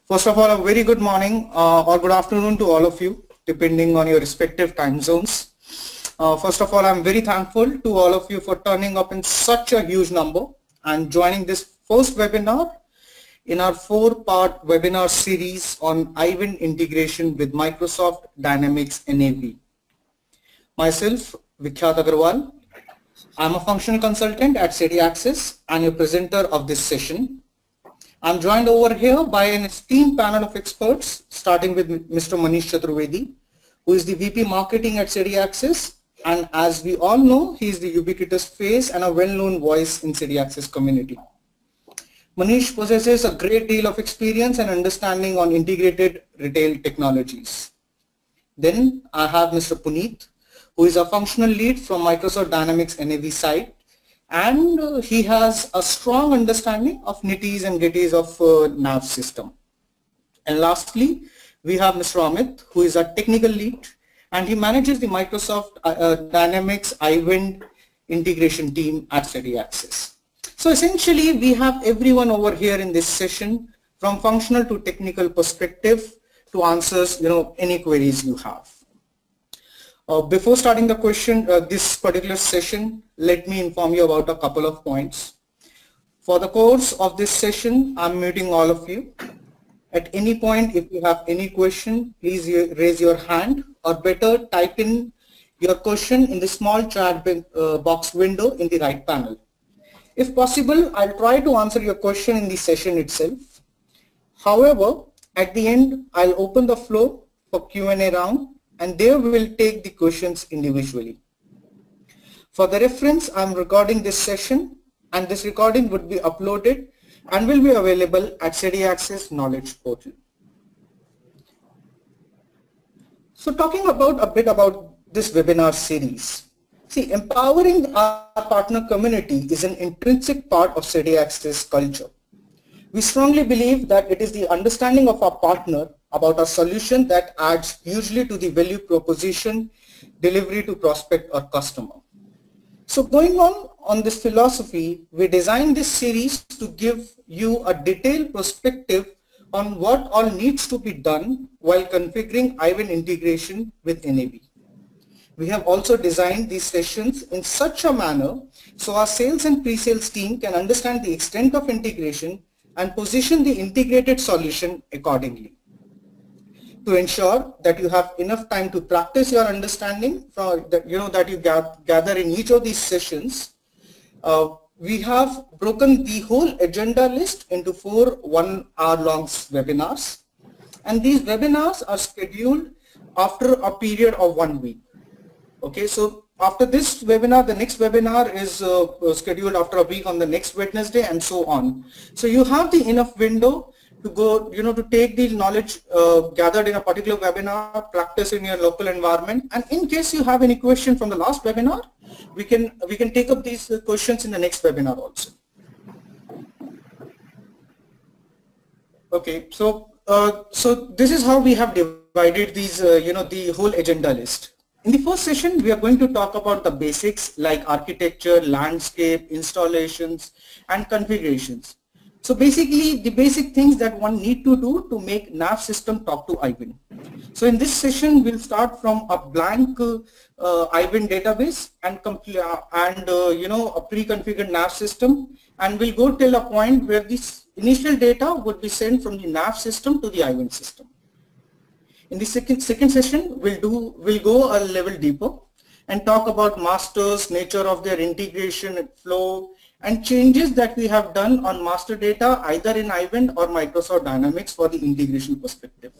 First of all, a very good morning or good afternoon to all of you, depending on your respective time zones. First of all, I'm very thankful to all of you for turning up in such a huge number and joining this first webinar in our 4-part webinar series on Ivan integration with Microsoft Dynamics NAV. Myself, Vikhyat Agarwal. I'm a functional consultant at CityAccess and a presenter of this session. I'm joined over here by an esteemed panel of experts, starting with Mr. Manish Chaturvedi, who is the VP Marketing at CityAccess, and as we all know, he is the ubiquitous face and a well-known voice in CityAccess community. Manish possesses a great deal of experience and understanding on integrated retail technologies. Then I have Mr. Puneet, who is a functional lead from Microsoft Dynamics NAV side, and he has a strong understanding of nitties and gritties of NAV system. And lastly, we have Mr. Amit, who is a technical lead, and he manages the Microsoft Dynamics Ivan integration team at CityAccess. So essentially, we have everyone over here in this session, from functional to technical perspective, to answer any queries you have. Before starting the this particular session, let me inform you about a couple of points. For the course of this session, I'm muting all of you. At any point, if you have any question, please raise your hand, or better type in your question in the small chat box window in the right panel. If possible, I'll try to answer your question in the session itself. However, at the end, I'll open the floor for Q&A round, and there we will take the questions individually. For the reference, I'm recording this session, and this recording would be uploaded and will be available at CityAccess Knowledge Portal. So talking about a bit about this webinar series. See, empowering our partner community is an intrinsic part of CityAccess culture. We strongly believe that it is the understanding of our partner about a solution that adds hugely to the value proposition delivery to prospect or customer. So going on this philosophy, we designed this series to give you a detailed perspective on what all needs to be done while configuring Ivan integration with NAV. We have also designed these sessions in such a manner so our sales and pre-sales team can understand the extent of integration and position the integrated solution accordingly. To ensure that you have enough time to practice your understanding that you gather in each of these sessions, we have broken the whole agenda list into 4 1-hour-long webinars, and these webinars are scheduled after a period of 1 week. Okay, so after this webinar, the next webinar is scheduled after a week on the next Wednesday, and so on. So you have the enough window to go, to take the knowledge gathered in a particular webinar, practice in your local environment, and in case you have any question from the last webinar, we can take up these questions in the next webinar also. Okay, so this is how we have divided these, the whole agenda list. In the first session, we are going to talk about the basics like architecture, landscape, installations, and configurations. So basically, the basic things that one need to do to make NAV system talk to Ivan. So in this session, we'll start from a blank Ivan database and a pre-configured NAV system, and we'll go till a point where this initial data would be sent from the NAV system to the Ivan system. In the second session, we'll go a level deeper and talk about masters, nature of their integration flow, and changes that we have done on master data either in Ivan or Microsoft Dynamics for the integration perspective.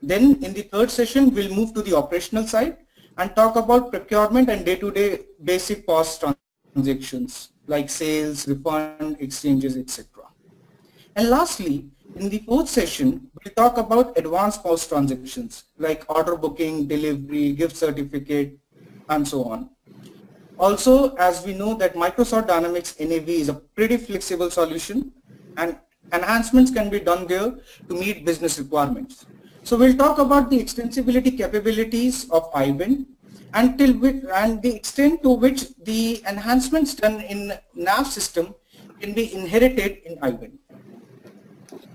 Then in the third session, we'll move to the operational side and talk about procurement and day-to-day basic POS transactions like sales, refund, exchanges, etc. And lastly, in the fourth session, we'll talk about advanced POS transactions like order booking, delivery, gift certificate, and so on. Also, as we know that Microsoft Dynamics NAV is a pretty flexible solution, and enhancements can be done there to meet business requirements. So we'll talk about the extensibility capabilities of Ivan and the extent to which the enhancements done in NAV system can be inherited in Ivan.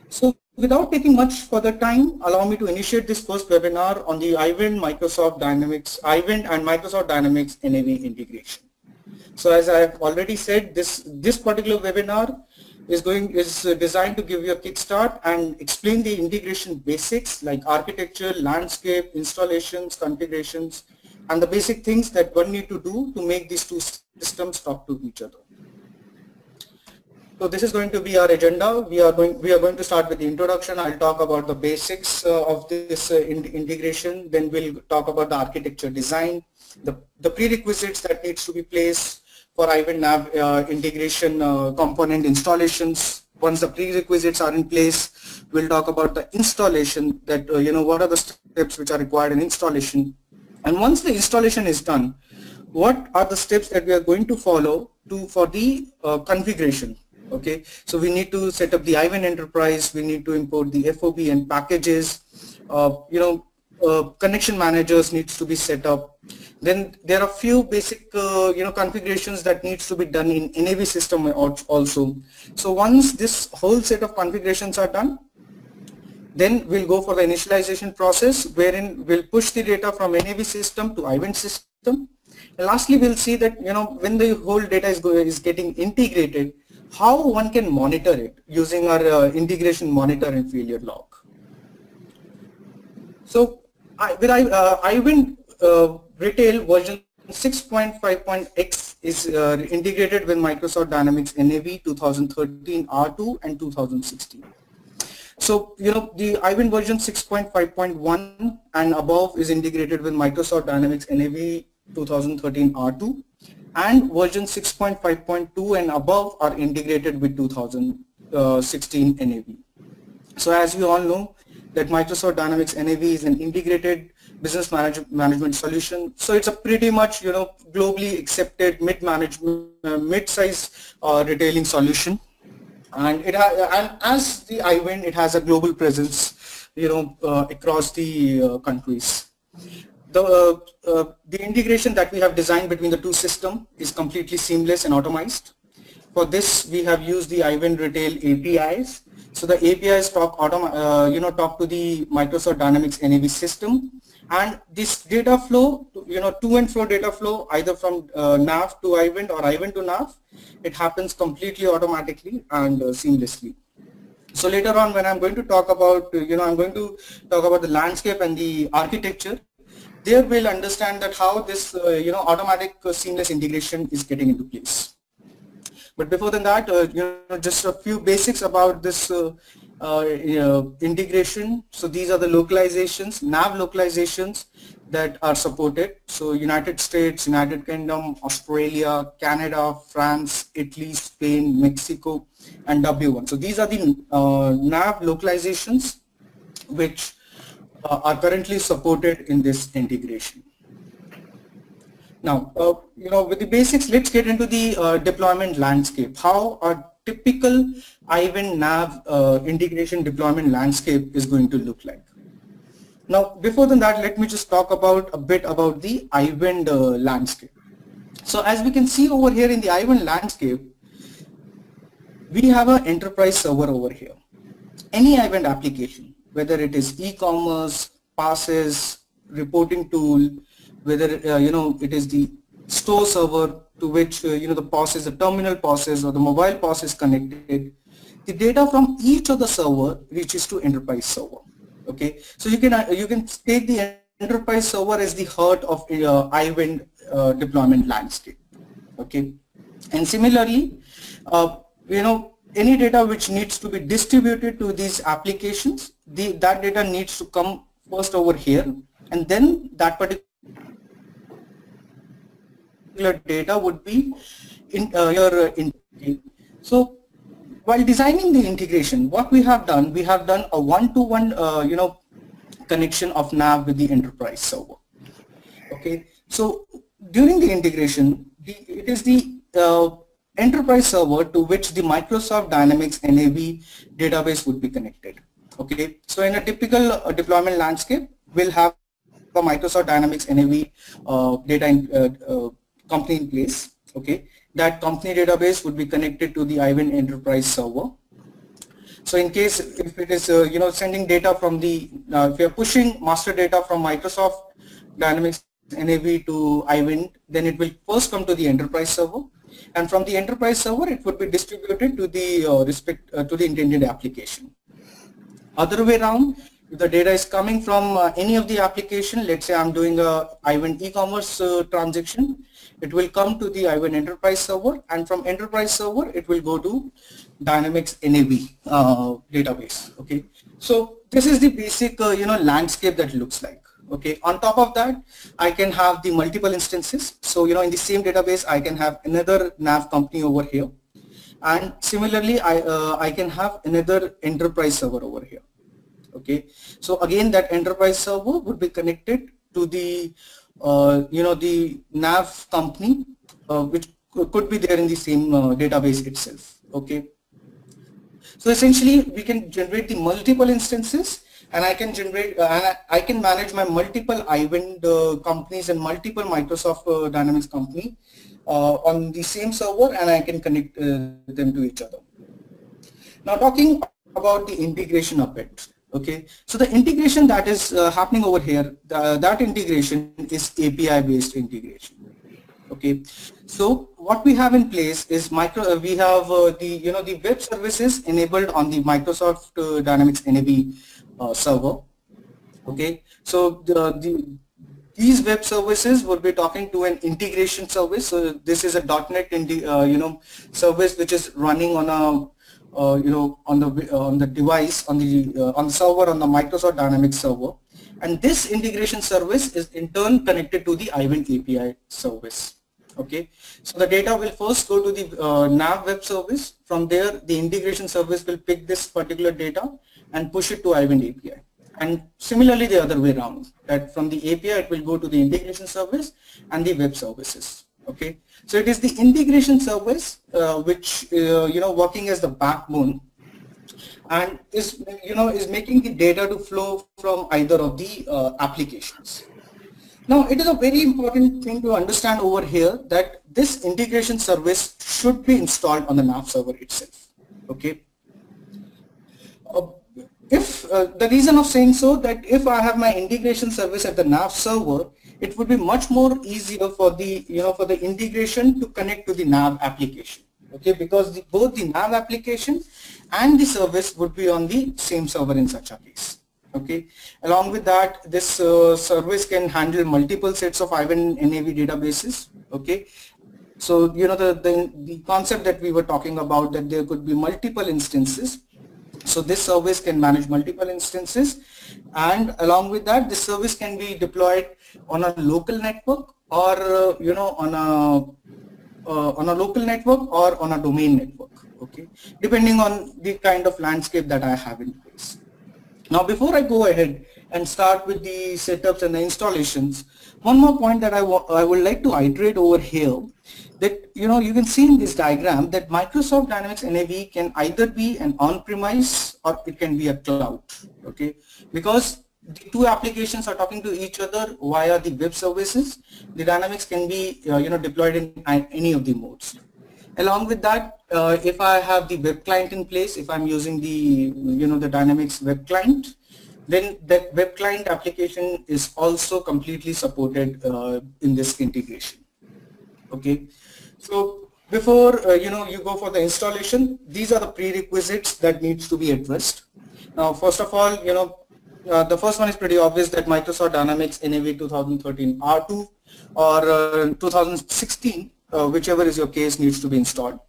So without taking much further time, allow me to initiate this first webinar on the Iwin Microsoft Dynamics, Iwin and Microsoft Dynamics NAV integration. So as I have already said, this particular webinar is designed to give you a kickstart and explain the integration basics like architecture, landscape, installations, configurations, and the basic things that one need to do to make these two systems talk to each other. So this is going to be our agenda. We are going to start with the introduction. I'll talk about the basics of this integration. Then we'll talk about the architecture design, the prerequisites that needs to be placed for Iwin Nav integration component installations. Once the prerequisites are in place, we'll talk about the installation, that what are the steps which are required in installation. And once the installation is done, what are the steps that we are going to follow for the configuration? Okay, so we need to set up the Iwin Enterprise, we need to import the FOB and packages, connection managers needs to be set up. Then there are few basic configurations that needs to be done in NAV system also. So once this whole set of configurations are done, then we'll go for the initialization process, wherein we'll push the data from NAV system to Iwin system. And lastly, we'll see that when the whole data is getting integrated, how one can monitor it using our integration monitor and failure log. So with Iwin Retail version 6.5.x is integrated with Microsoft Dynamics NAV 2013 R2 and 2016. So the Iwin version 6.5.1 and above is integrated with Microsoft Dynamics NAV 2013 R2, and version 6.5.2 and above are integrated with 2016 NAV. So as we all know that Microsoft Dynamics NAV is an integrated business management solution. So it's a pretty much globally accepted mid-size retailing solution, and as the Iwin, it has a global presence across the countries. The integration that we have designed between the two systems is completely seamless and automized. For this, we have used the Iwin Retail APIs. So the APIs talk to the Microsoft Dynamics NAV system, and this data flow, to and fro data flow, either from NAV to Iwin or Iwin to NAV, it happens completely automatically and seamlessly. So later on, when I'm going to talk about, I'm going to talk about the landscape and the architecture, there we'll understand that how this automatic seamless integration is getting into place. But before that, just a few basics about this integration. So these are the localizations, NAV localizations that are supported. So United States, United Kingdom, Australia, Canada, France, Italy, Spain, Mexico, and W1. So these are the NAV localizations which are currently supported in this integration. Now, with the basics, let's get into the deployment landscape. How a typical Iwin NAV integration deployment landscape is going to look like. Now, before that, let me just talk about a bit about the Iwin landscape. So as we can see over here in the Iwin landscape, we have an enterprise server over here. Any Iwin application, whether it is e-commerce, passes, reporting tool, whether it is the store server to which the POS is the terminal POS or the mobile POS is connected, the data from each of the server reaches to enterprise server. Okay, so you can take the enterprise server as the heart of Iwin deployment landscape. Okay, and similarly, any data which needs to be distributed to these applications, that data needs to come first over here, and then that particular data would be in your integration. So while designing the integration, what we have done a one-to-one connection of NAV with the enterprise server. Okay, so during the integration, it is the enterprise server to which the Microsoft Dynamics NAV database would be connected. Okay, so in a typical deployment landscape, we'll have a Microsoft Dynamics NAV company in place. Okay, that company database would be connected to the Iwin enterprise server. So in case if it is sending data from the if you are pushing master data from Microsoft Dynamics NAV to iWin, then it will first come to the enterprise server, and from the enterprise server it would be distributed to the to the intended application. Other way around, if the data is coming from any of the application, let's say I'm doing a iWin e-commerce transaction, it will come to the iWin enterprise server, and from enterprise server it will go to Dynamics NAV database. Okay, so this is the basic landscape that looks like. Okay, on top of that, I can have the multiple instances. So in the same database I can have another nav company over here, and similarly I can have another enterprise server over here. Okay, so again that enterprise server would be connected to the the nav company, which could be there in the same database itself. Okay, so essentially we can generate the multiple instances, and I can generate I can manage my multiple iWin companies and multiple Microsoft Dynamics company on the same server, and I can connect them to each other. Now talking about the integration of it. Okay, so the integration that is happening over here, that integration is API based integration. Okay, so what we have in place is we have the web services enabled on the Microsoft Dynamics NAV server. Okay, so these web services will be talking to an integration service. So this is a .NET service which is running on a on the device, on the server, on the Microsoft Dynamics server, and this integration service is in turn connected to the iWin API service. Okay, so the data will first go to the nav web service. From there, the integration service will pick this particular data and push it to iWin API. And similarly, the other way around, that from the API it will go to the integration service and the web services. Okay, so it is the integration service which working as the backbone, and is making the data to flow from either of the applications. Now it is a very important thing to understand over here that this integration service should be installed on the nav server itself. Okay, if the reason of saying so, that if I have my integration service at the nav server, it would be much more easier for the for the integration to connect to the nav application. Okay, because both the nav application and the service would be on the same server in such a case. Okay, along with that, this service can handle multiple sets of iWin NAV databases. Okay, so the concept that we were talking about, that there could be multiple instances. So this service can manage multiple instances, and along with that, this service can be deployed on a local network, or on a local network or on a domain network. Okay, depending on the kind of landscape that I have in place. Now, before I go ahead and start with the setups and the installations, one more point that I would like to iterate over here, that you can see in this diagram that Microsoft Dynamics NAV can either be an on-premise or it can be a cloud. Okay, because the two applications are talking to each other via the web services, the Dynamics can be deployed in any of the modes. Along with that, if I have the web client in place, if I'm using the the Dynamics web client, then that web client application is also completely supported in this integration. Okay, so before you go for the installation, these are the prerequisites that needs to be addressed. Now, first of all, the first one is pretty obvious, that Microsoft Dynamics NAV 2013 R2 or 2016, whichever is your case, needs to be installed.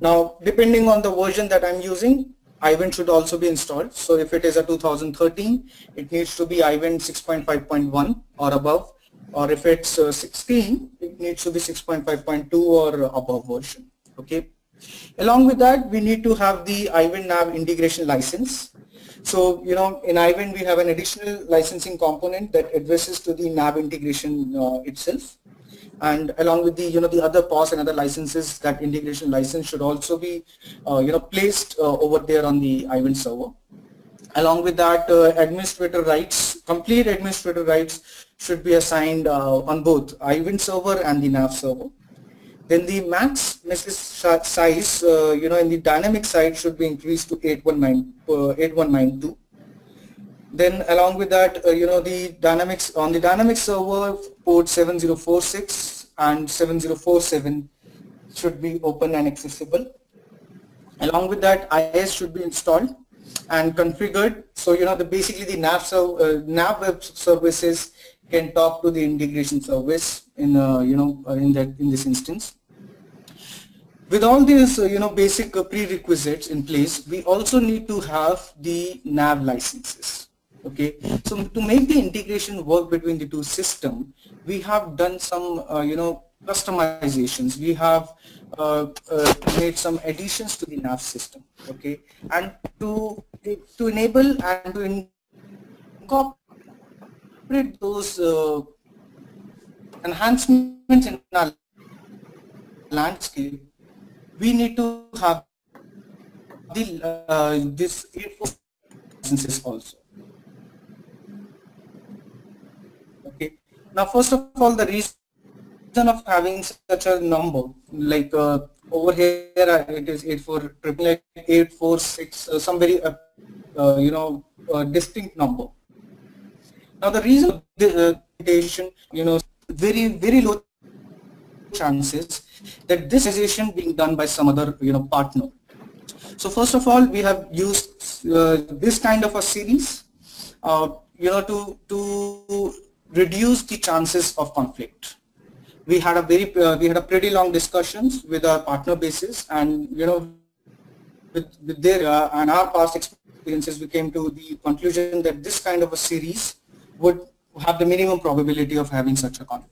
Now, depending on the version that I'm using, iWin should also be installed. So if it is a 2013, it needs to be iWin 6.5.1 or above, or if it's 16, it needs to be 6.5.2 or above version. Okay. Along with that, we need to have the iWin nav integration license. So in iWin we have an additional licensing component that addresses to the nav integration itself, and along with the the other POS and other licenses, that integration license should also be placed over there on the iWin server. Along with that, administrator rights, complete administrator rights should be assigned on both iWin server and the nav server. Then the max message size, in the dynamic side should be increased to 8192. Then along with that, the dynamics on the dynamic server, port 7046 and 7047 should be open and accessible. Along with that, IIS should be installed and configured. So basically the nav web services can talk to the integration service in this instance. With all these basic prerequisites in place, we also need to have the nav licenses. Okay, so to make the integration work between the two systems, we have done some customizations. We have made some additions to the nav system. Okay, and to enable and to incorporate those enhancements in our landscape, we need to have the this licenses also. Okay. Now, first of all, the reason of having such a number, like over here, it is 846, some very distinct number. Now, the reason of the very low chances that this is being done by some other partner. So first of all, we have used this kind of a series to reduce the chances of conflict. We had a pretty long discussions with our partner bases, and with their and our past experiences, we came to the conclusion that this kind of a series would have the minimum probability of having such a conflict.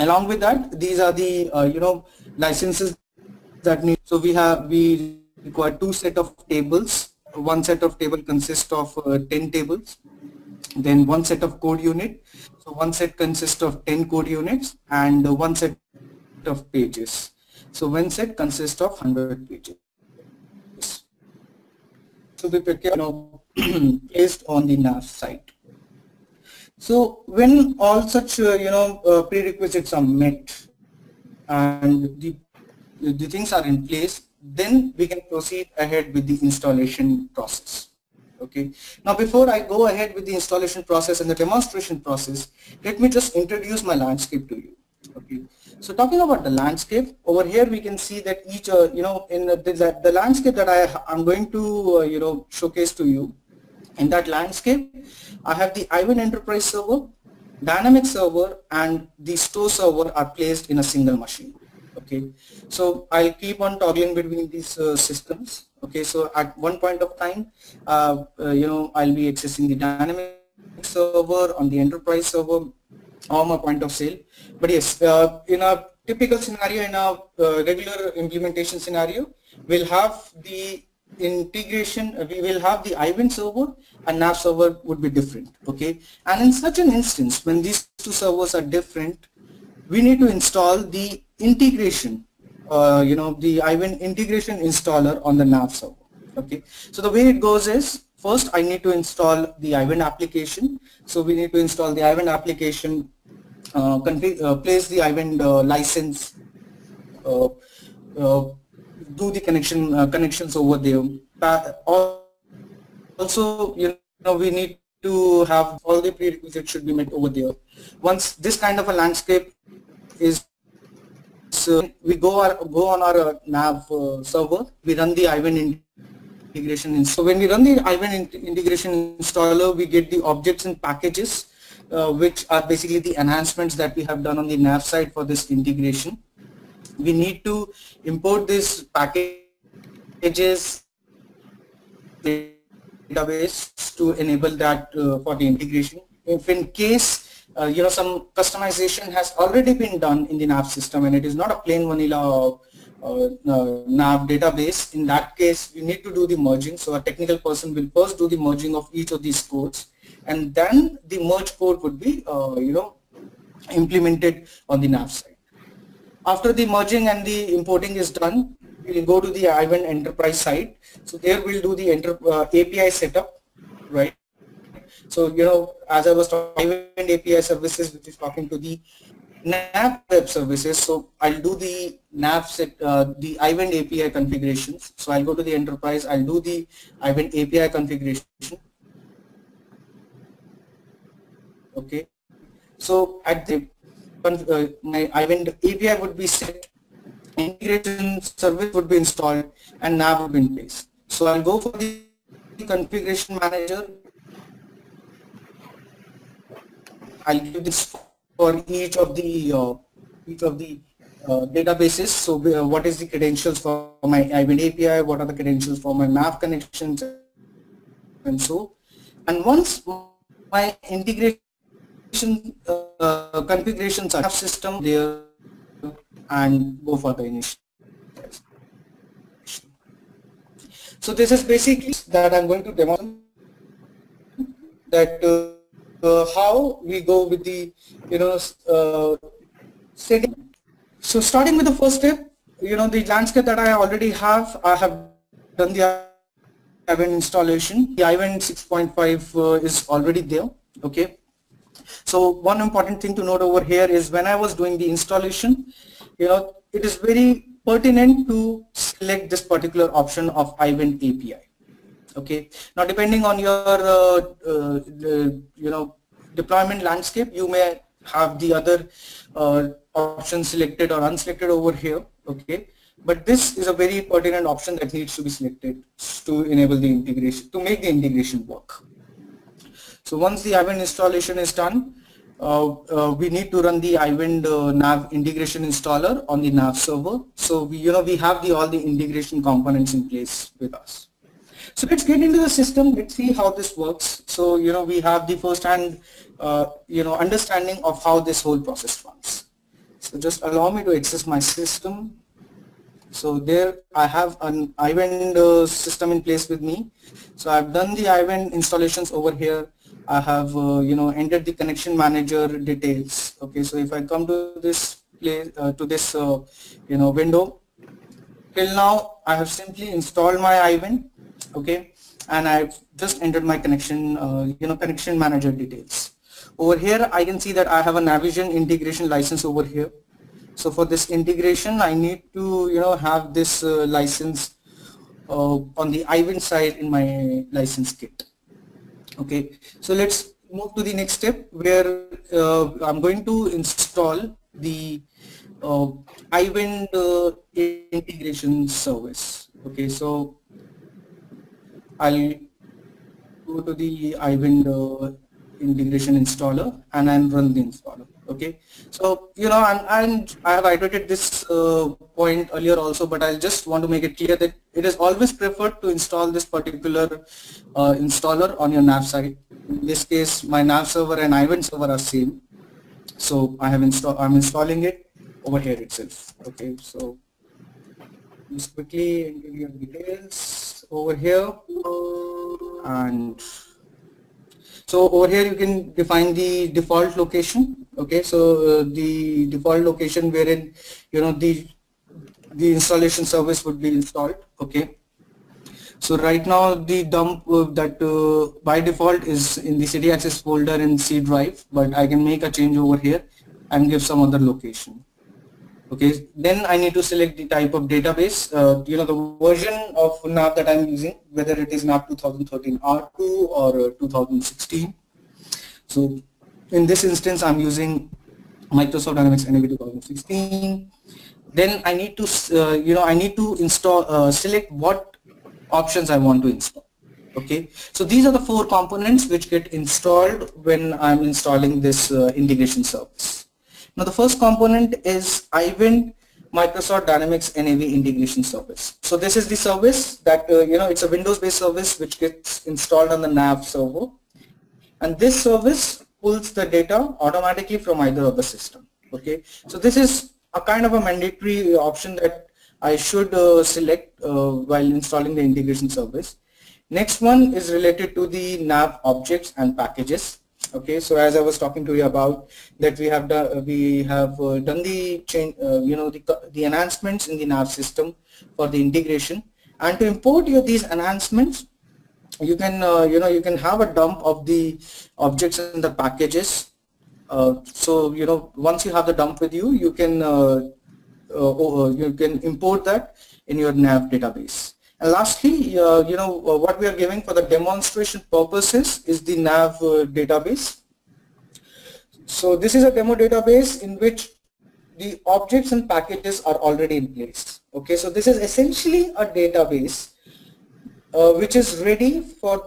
Along with that, these are the licenses that need. So we require two set of tables. One set of table consists of 10 tables. Then one set of code unit. So one set consists of 10 code units, and one set of pages. So one set consists of 100 pages. So the placed on the nav side. So when all such prerequisites are met and the things are in place, then we can proceed ahead with the installation process. Okay. Now, before I go ahead with the installation process and the demonstration process, let me just introduce my landscape to you. Okay. So talking about the landscape, over here we can see that each in the landscape that I'm going to showcase to you. In that landscape, I have the Ivan Enterprise server, Dynamic server, and the store server are placed in a single machine. Okay, so I'll keep on toggling between these systems. Okay, so at one point of time, I'll be accessing the Dynamic server on the Enterprise server or my point of sale. But yes, in a typical scenario, in a regular implementation scenario, we'll have the integration, we will have the Ivan server and nav server would be different. Okay, and in such an instance, when these two servers are different, we need to install the integration, the Ivan integration installer on the nav server. Okay, so the way it goes is, first I need to install the Ivan application. So we need to install the Ivan application, place the Ivan license, do the connections over there. Also, we need to have all the prerequisites should be met over there. Once this kind of a landscape is, we go on our nav server, we run the Ivan integration. So when we run the Ivan integration installer, we get the objects and packages, which are basically the enhancements that we have done on the nav side for this integration. We need to import these packages database to enable that for the integration. If in case some customization has already been done in the nav system and it is not a plain vanilla nav database, in that case we need to do the merging. So a technical person will first do the merging of each of these codes, and then the merge code would be implemented on the nav side. After the merging and the importing is done, we will go to the Ivan Enterprise side. So there we'll do the API setup, right? So as I was talking, Ivan API services, which is talking to the nav web services, so I'll do the nav set, the iVent API configurations. So I'll go to the enterprise, I'll do the iVent API configuration. Okay, so at the my iVent API would be set, integration service would be installed, and nav would be in place. So I'll go for the configuration manager. I'll give this for each of the databases. So what is the credentials for my iVent API? What are the credentials for my nav connections, and so. And once my integration configurations are system there, and go for the initial. So this is basically that I'm going to demonstrate that how we go with the setting. So starting with the first step, the landscape that I already have, I have done the iVent installation. The iVent 6.5 is already there. Okay. So one important thing to note over here is when I was doing the installation, it is very pertinent to select this particular option of iVent API. Okay. Now, depending on your deployment landscape, you may have the other options selected or unselected over here. Okay. But this is a very pertinent option that needs to be selected to enable the integration, to make the integration work. So once the iVent installation is done, we need to run the iVent nav integration installer on the nav server. So we have all the integration components in place with us. So let's get into the system. Let's see how this works. So we have the first-hand understanding of how this whole process runs. So just allow me to access my system. So there I have an iVent system in place with me. So I've done the iVent installations over here. I have entered the connection manager details. Okay, so if I come to this place window, till now I have simply installed my iVent. Okay, and I've just entered my connection connection manager details. Over here I can see that I have a Navision integration license over here. So for this integration I need to have this license on the iVent side in my license kit. Okay, so let's move to the next step where I'm going to install the iVent integration service. Okay, so I'll go to the iVent integration installer and then run the installer. Okay, so and I have iterated this point earlier also, but I just want to make it clear that it is always preferred to install this particular installer on your nav side. In this case, my nav server and iVent server are same, so I'm installing it over here itself. Okay, so just quickly give you details over here, and so over here you can define the default location. Okay, so the default location wherein the installation service would be installed. Okay, so right now the dump that by default is in the CD access folder in C drive, but I can make a change over here and give some other location. Okay, then I need to select the type of database, the version of nav that I'm using, whether it is nav 2013 R2 or 2016. So in this instance I'm using Microsoft Dynamics NAV 2016. Then I need to I need to install select what options I want to install. Okay, so these are the 4 components which get installed when I'm installing this integration service. Now the first component is iVent Microsoft Dynamics NAV integration service. So this is the service that it's a Windows based service which gets installed on the nav server, and this service pulls the data automatically from either of the system. Okay, so this is a kind of a mandatory option that I should select while installing the integration service. Next one is related to the nav objects and packages. Okay, so as I was talking to you about that, we have done the change, the enhancements in the nav system for the integration, and to import these enhancements, you can you can have a dump of the objects and the packages So once you have the dump with you, you can import that in your nav database. And lastly, what we are giving for the demonstration purposes is the nav database. So this is a demo database in which the objects and packages are already in place. Okay, so this is essentially a database which is ready for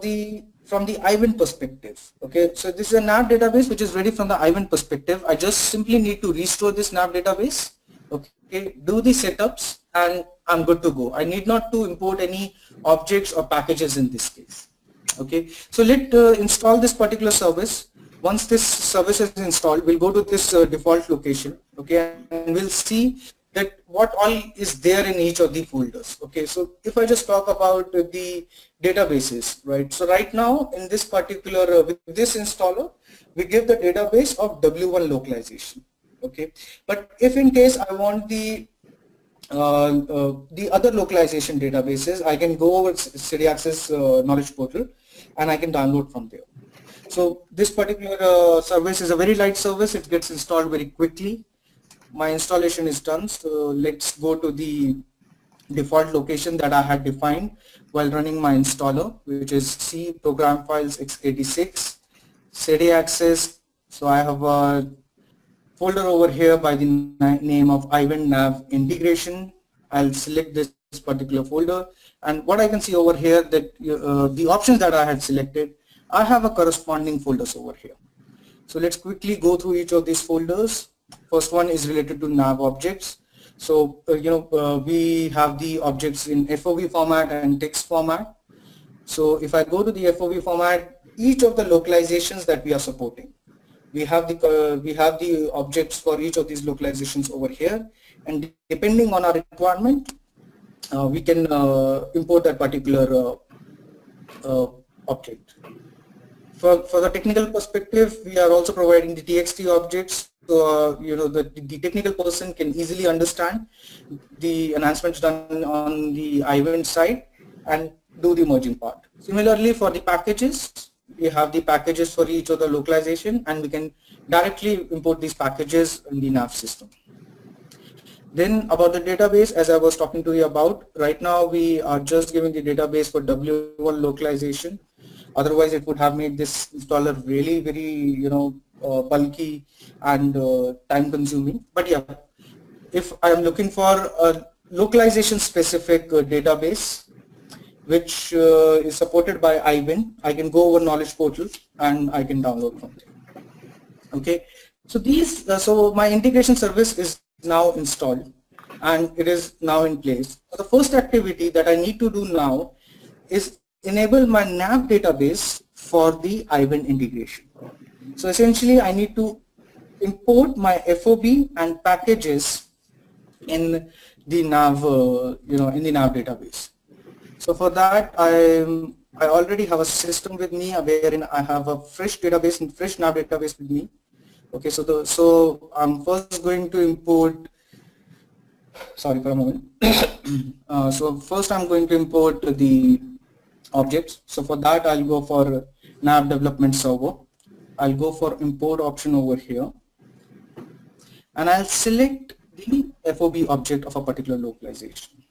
from the Ivan perspective. Okay, so this is a nav database which is ready from the Ivan perspective. I just simply need to restore this nav database. Okay, do the setups, and I'm good to go. I need not to import any objects or packages in this case. Okay, so let's install this particular service. Once this service is installed, we'll go to this default location. Okay, and we'll see that what all is there in each of the folders. Okay, so if I just talk about the databases, right? So right now in this particular with this installer, we give the database of W1 localization. Okay, but if in case I want the other localization databases, I can go over CDAccess knowledge portal and I can download from there. So this particular service is a very light service. It gets installed very quickly. My installation is done. So let's go to the default location that I had defined while running my installer, which is C program files x86 CDAccess. So I have a folder over here by the name of Ivan Nav integration. I'll select this particular folder, and what I can see over here that the options that I had selected, I have a corresponding folders over here. So let's quickly go through each of these folders. First one is related to nav objects. So we have the objects in FOV format and text format. So if I go to the FOV format, each of the localizations that we are supporting, we have the objects for each of these localizations over here, and depending on our requirement, we can import that particular object. For the technical perspective, we are also providing the TXT objects. So the technical person can easily understand the enhancements done on the Ivan side and do the merging part. Similarly, for the packages, we have the packages for each of the localization, and we can directly import these packages in the nav system. Then about the database, as I was talking to you about, right now we are just giving the database for W1 localization. Otherwise, it would have made this installer really very bulky and time consuming. But yeah, if I am looking for a localization specific database which is supported by Ivan, I can go over knowledge portal and I can download from there. Okay, so these so my integration service is now installed and it is now in place. So the first activity that I need to do now is enable my nav database for the Ivan integration. So essentially I need to import my FOB and packages in the nav in the nav database. So for that I already have a system with me wherein I have a fresh database and fresh nav database with me. Okay, so I'm first going to import, sorry for a moment. So first I'm going to import the objects. So for that I'll go for nav development server. I'll go for import option over here and I'll select the FOB object of a particular localization.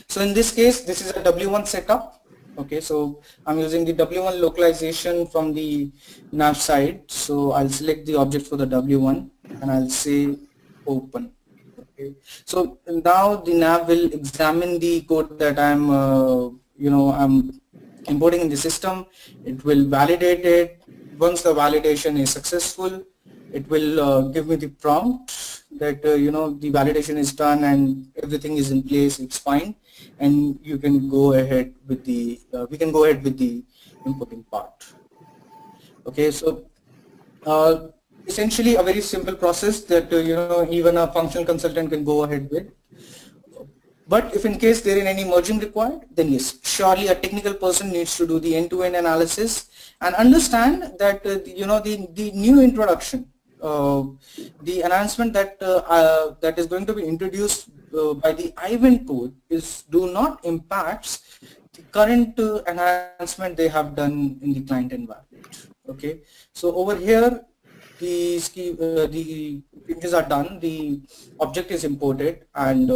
So in this case, this is a W1 setup. Okay, so I'm using the W1 localization from the nav side. So I'll select the object for the W1 and I'll say open. Okay, so now the nav will examine the code that I'm I'm importing in the system. It will validate it. Once the validation is successful, it will give me the prompt that the validation is done and everything is in place, it's fine, and you can go ahead with the we can go ahead with the importing part. Okay, so essentially a very simple process that even a functional consultant can go ahead with. But if in case there is any merging required, then yes, surely a technical person needs to do the end-to-end analysis and understand that the new introduction, the enhancement that that is going to be introduced by the Ivan code do not impact the current enhancement they have done in the client environment. Okay, so over here the changes are done, the object is imported, and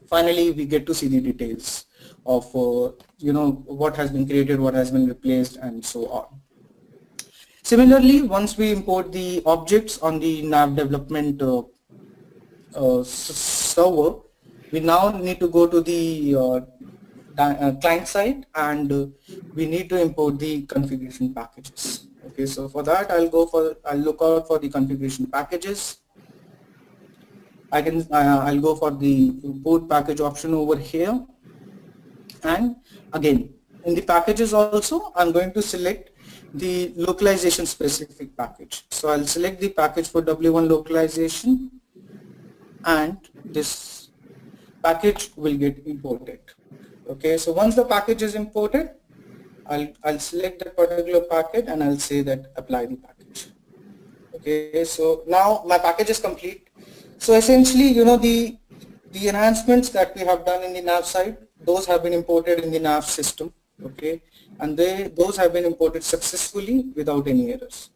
finally we get to see the details of what has been created, what has been replaced, and so on. Similarly, once we import the objects on the nav development server, we now need to go to the client side, and we need to import the configuration packages. Okay, so for that I'll look out for the configuration packages. I'll go for the import package option over here, and again in the packages also I'm going to select the localization specific package. So I'll select the package for W1 localization, and this package will get imported. Okay, so once the package is imported, I'll select that particular package and I'll say that apply the package. Okay, so now my package is complete. So essentially, the enhancements that we have done in the nav side, those have been imported in the nav system. Okay, and those have been imported successfully without any errors.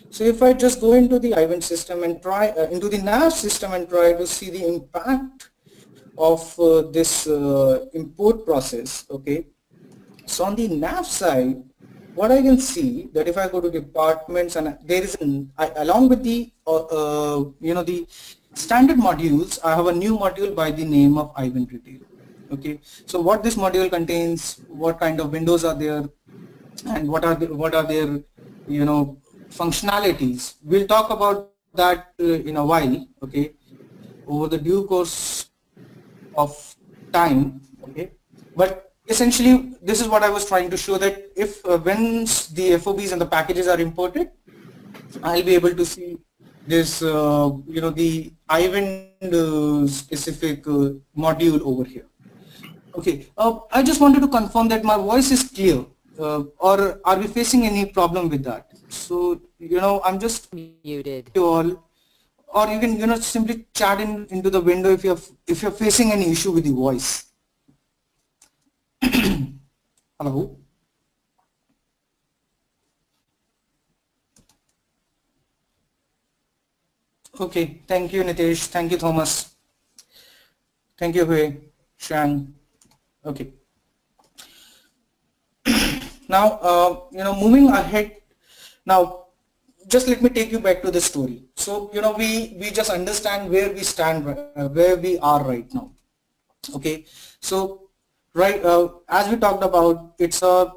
So if I just go into the Ivan system and try into the nav system and try to see the impact of this import process. Okay, so on the nav side, what I can see that if I go to departments, and there is along with the the standard modules, I have a new module by the name of Ivan Retail. Okay, so what this module contains, what kind of windows are there, and what are their functionalities. We'll talk about that in a while. Okay, over the due course of time. Okay, but essentially this is what I was trying to show, that if when the FOBs and the packages are imported, I'll be able to see this the Ivan specific module over here. Okay, I just wanted to confirm that my voice is clear, or are we facing any problem with that? So I'm just muted you all, or you can simply chat into the window if you're facing any issue with the voice. Hello. Okay, thank you Nitesh, thank you Thomas, thank you Hui, Shang. Okay. Now moving ahead, now just let me take you back to the story. So we just understand where we stand, where we are right now. Okay, so as we talked about, it's a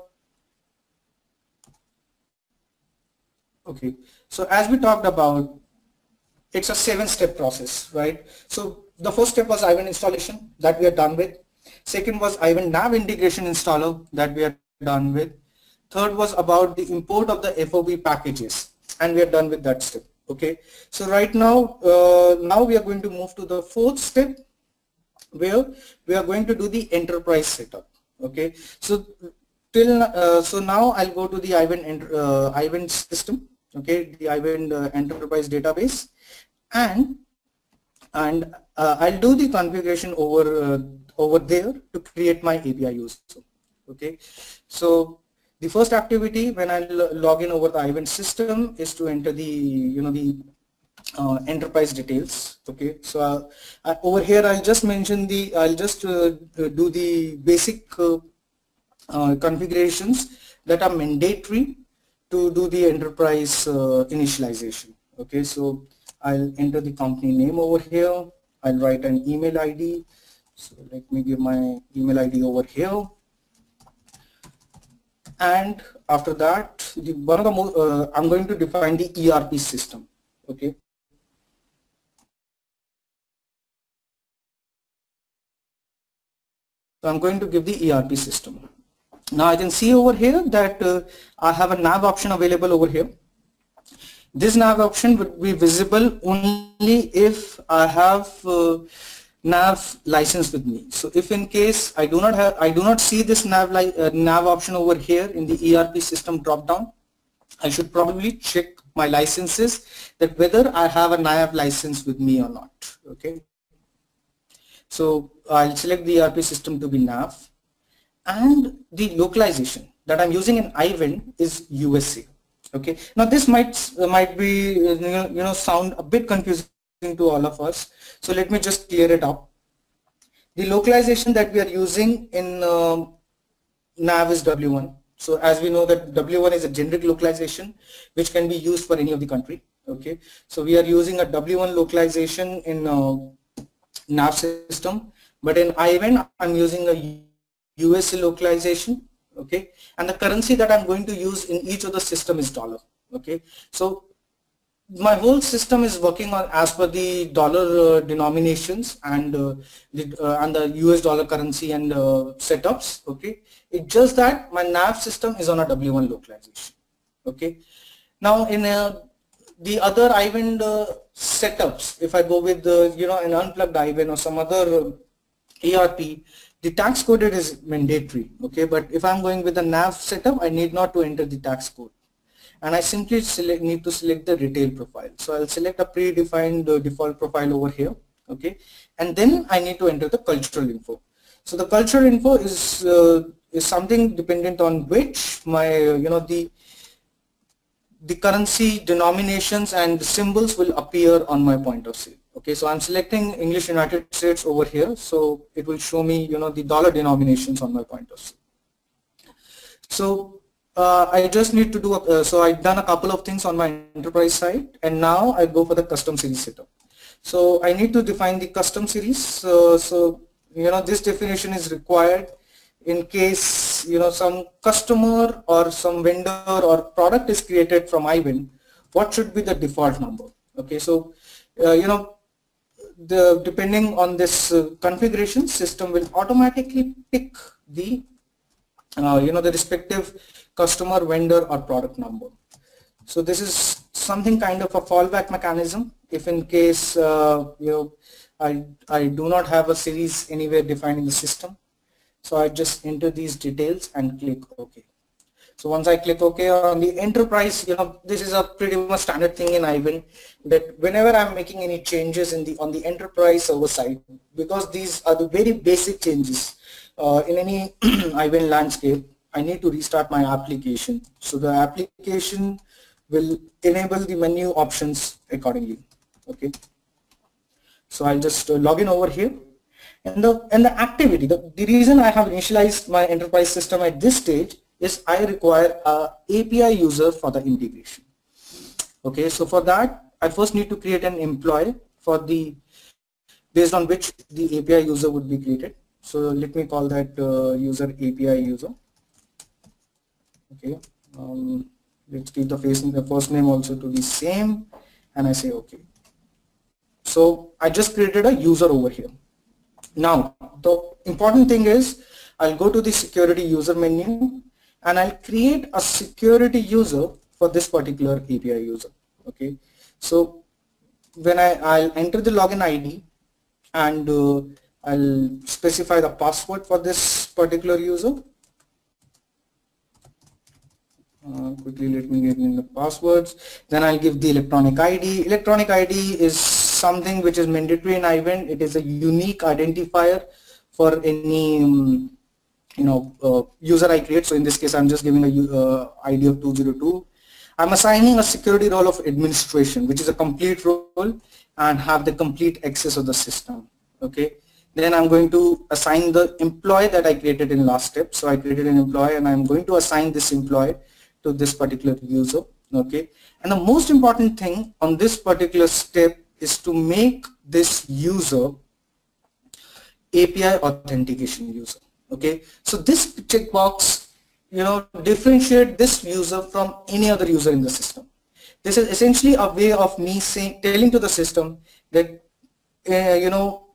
so as we talked about, it's a 7-step process, right? So the first step was Ivan installation that we are done with. Second was Ivan nav integration installer that we are done with. Third was about the import of the FOB packages, and we are done with that step. Okay, so right now now we are going to move to the 4th step, where we are going to do the enterprise setup. Okay, so so now I'll go to the Ivan system. Okay, the Ivan enterprise database, and I'll do the configuration over there to create my API user. Okay, so the first activity when I log in over the Ivan system is to enter the enterprise details. Okay, so over here I'll just mention I'll just do the basic configurations that are mandatory to do the enterprise initialization. Okay, so I'll enter the company name over here. I'll write an email ID. So let me give my email ID over here. And after that, I'm going to define the ERP system. Okay. So I'm going to give the ERP system. Now I can see over here that I have a nav option available over here. This nav option would be visible only if I have nav license with me. So if in case I do not see this nav option over here in the ERP system drop down, I should probably check my licenses that whether I have a nav license with me or not. Okay. So I'll select the ERP system to be nav, and the localization that I'm using in Ivan is USA. Okay, now this might be sound a bit confusing to all of us, so let me just clear it up. The localization that we are using in NAV is W1. So as we know that W1 is a generic localization which can be used for any of the country. Okay, so we are using a W1 localization in NAV system, but in IVEN I'm using a USD localization. Okay, and the currency that I'm going to use in each of the system is dollar. Okay, so my whole system is working on as per the dollar denominations and the US dollar currency and setups. Okay, it's just that my NAV system is on a W1 localization. Okay, now in the other IVEN setups, if I go with an unplugged IVEN or some other ERP, the tax code is mandatory. Okay, but if I'm going with a NAV setup, I need not to enter the tax code, and I simply need to select the retail profile. So I'll select a predefined default profile over here. Okay, and then I need to enter the cultural info. So the cultural info is something dependent on which my the currency denominations and symbols will appear on my point of sale. Okay, so I'm selecting English United States over here, so it will show me the dollar denominations on my point of sale. So I just need to do so I've done a couple of things on my enterprise side, and now I go for the custom series setup. So I need to define the custom series. So this definition is required in case some customer or some vendor or product is created from IVEN. What should be the default number? Okay, so depending on this configuration, system will automatically pick the the respective customer, vendor or product number. So this is something kind of a fallback mechanism if in case I do not have a series anywhere defined in the system. So I just enter these details and click OK. So once I click OK on the enterprise, this is a pretty much standard thing in IVEN, that whenever I'm making any changes on the enterprise server side, because these are the very basic changes in any IVEN landscape, I need to restart my application. So the application will enable the menu options accordingly. Okay. So I'll just log in over here. And the activity, the reason I have initialized my enterprise system at this stage is I require a API user for the integration. Okay, so for that I first need to create an employee based on which the API user would be created. So let me call that user API user. Okay, let's keep the first name also to be same, and I say okay. So I just created a user over here. Now the important thing is I'll go to the security user menu and I'll create a security user for this particular API user. Okay, so when I'll enter the login ID and I'll specify the password for this particular user. Quickly let me get in the passwords. Then I'll give the electronic ID. Electronic ID is something which is mandatory in IVEN. It is a unique identifier for any user I create. So in this case I'm just giving a ID of 202. I'm assigning a security role of administration, which is a complete role and have the complete access of the system. Okay, then I'm going to assign the employee that I created in last step. So I created an employee and I'm going to assign this employee to this particular user. Okay, and the most important thing on this particular step is to make this user API authentication user. Okay, so this checkbox differentiate this user from any other user in the system. This is essentially a way of me telling to the system that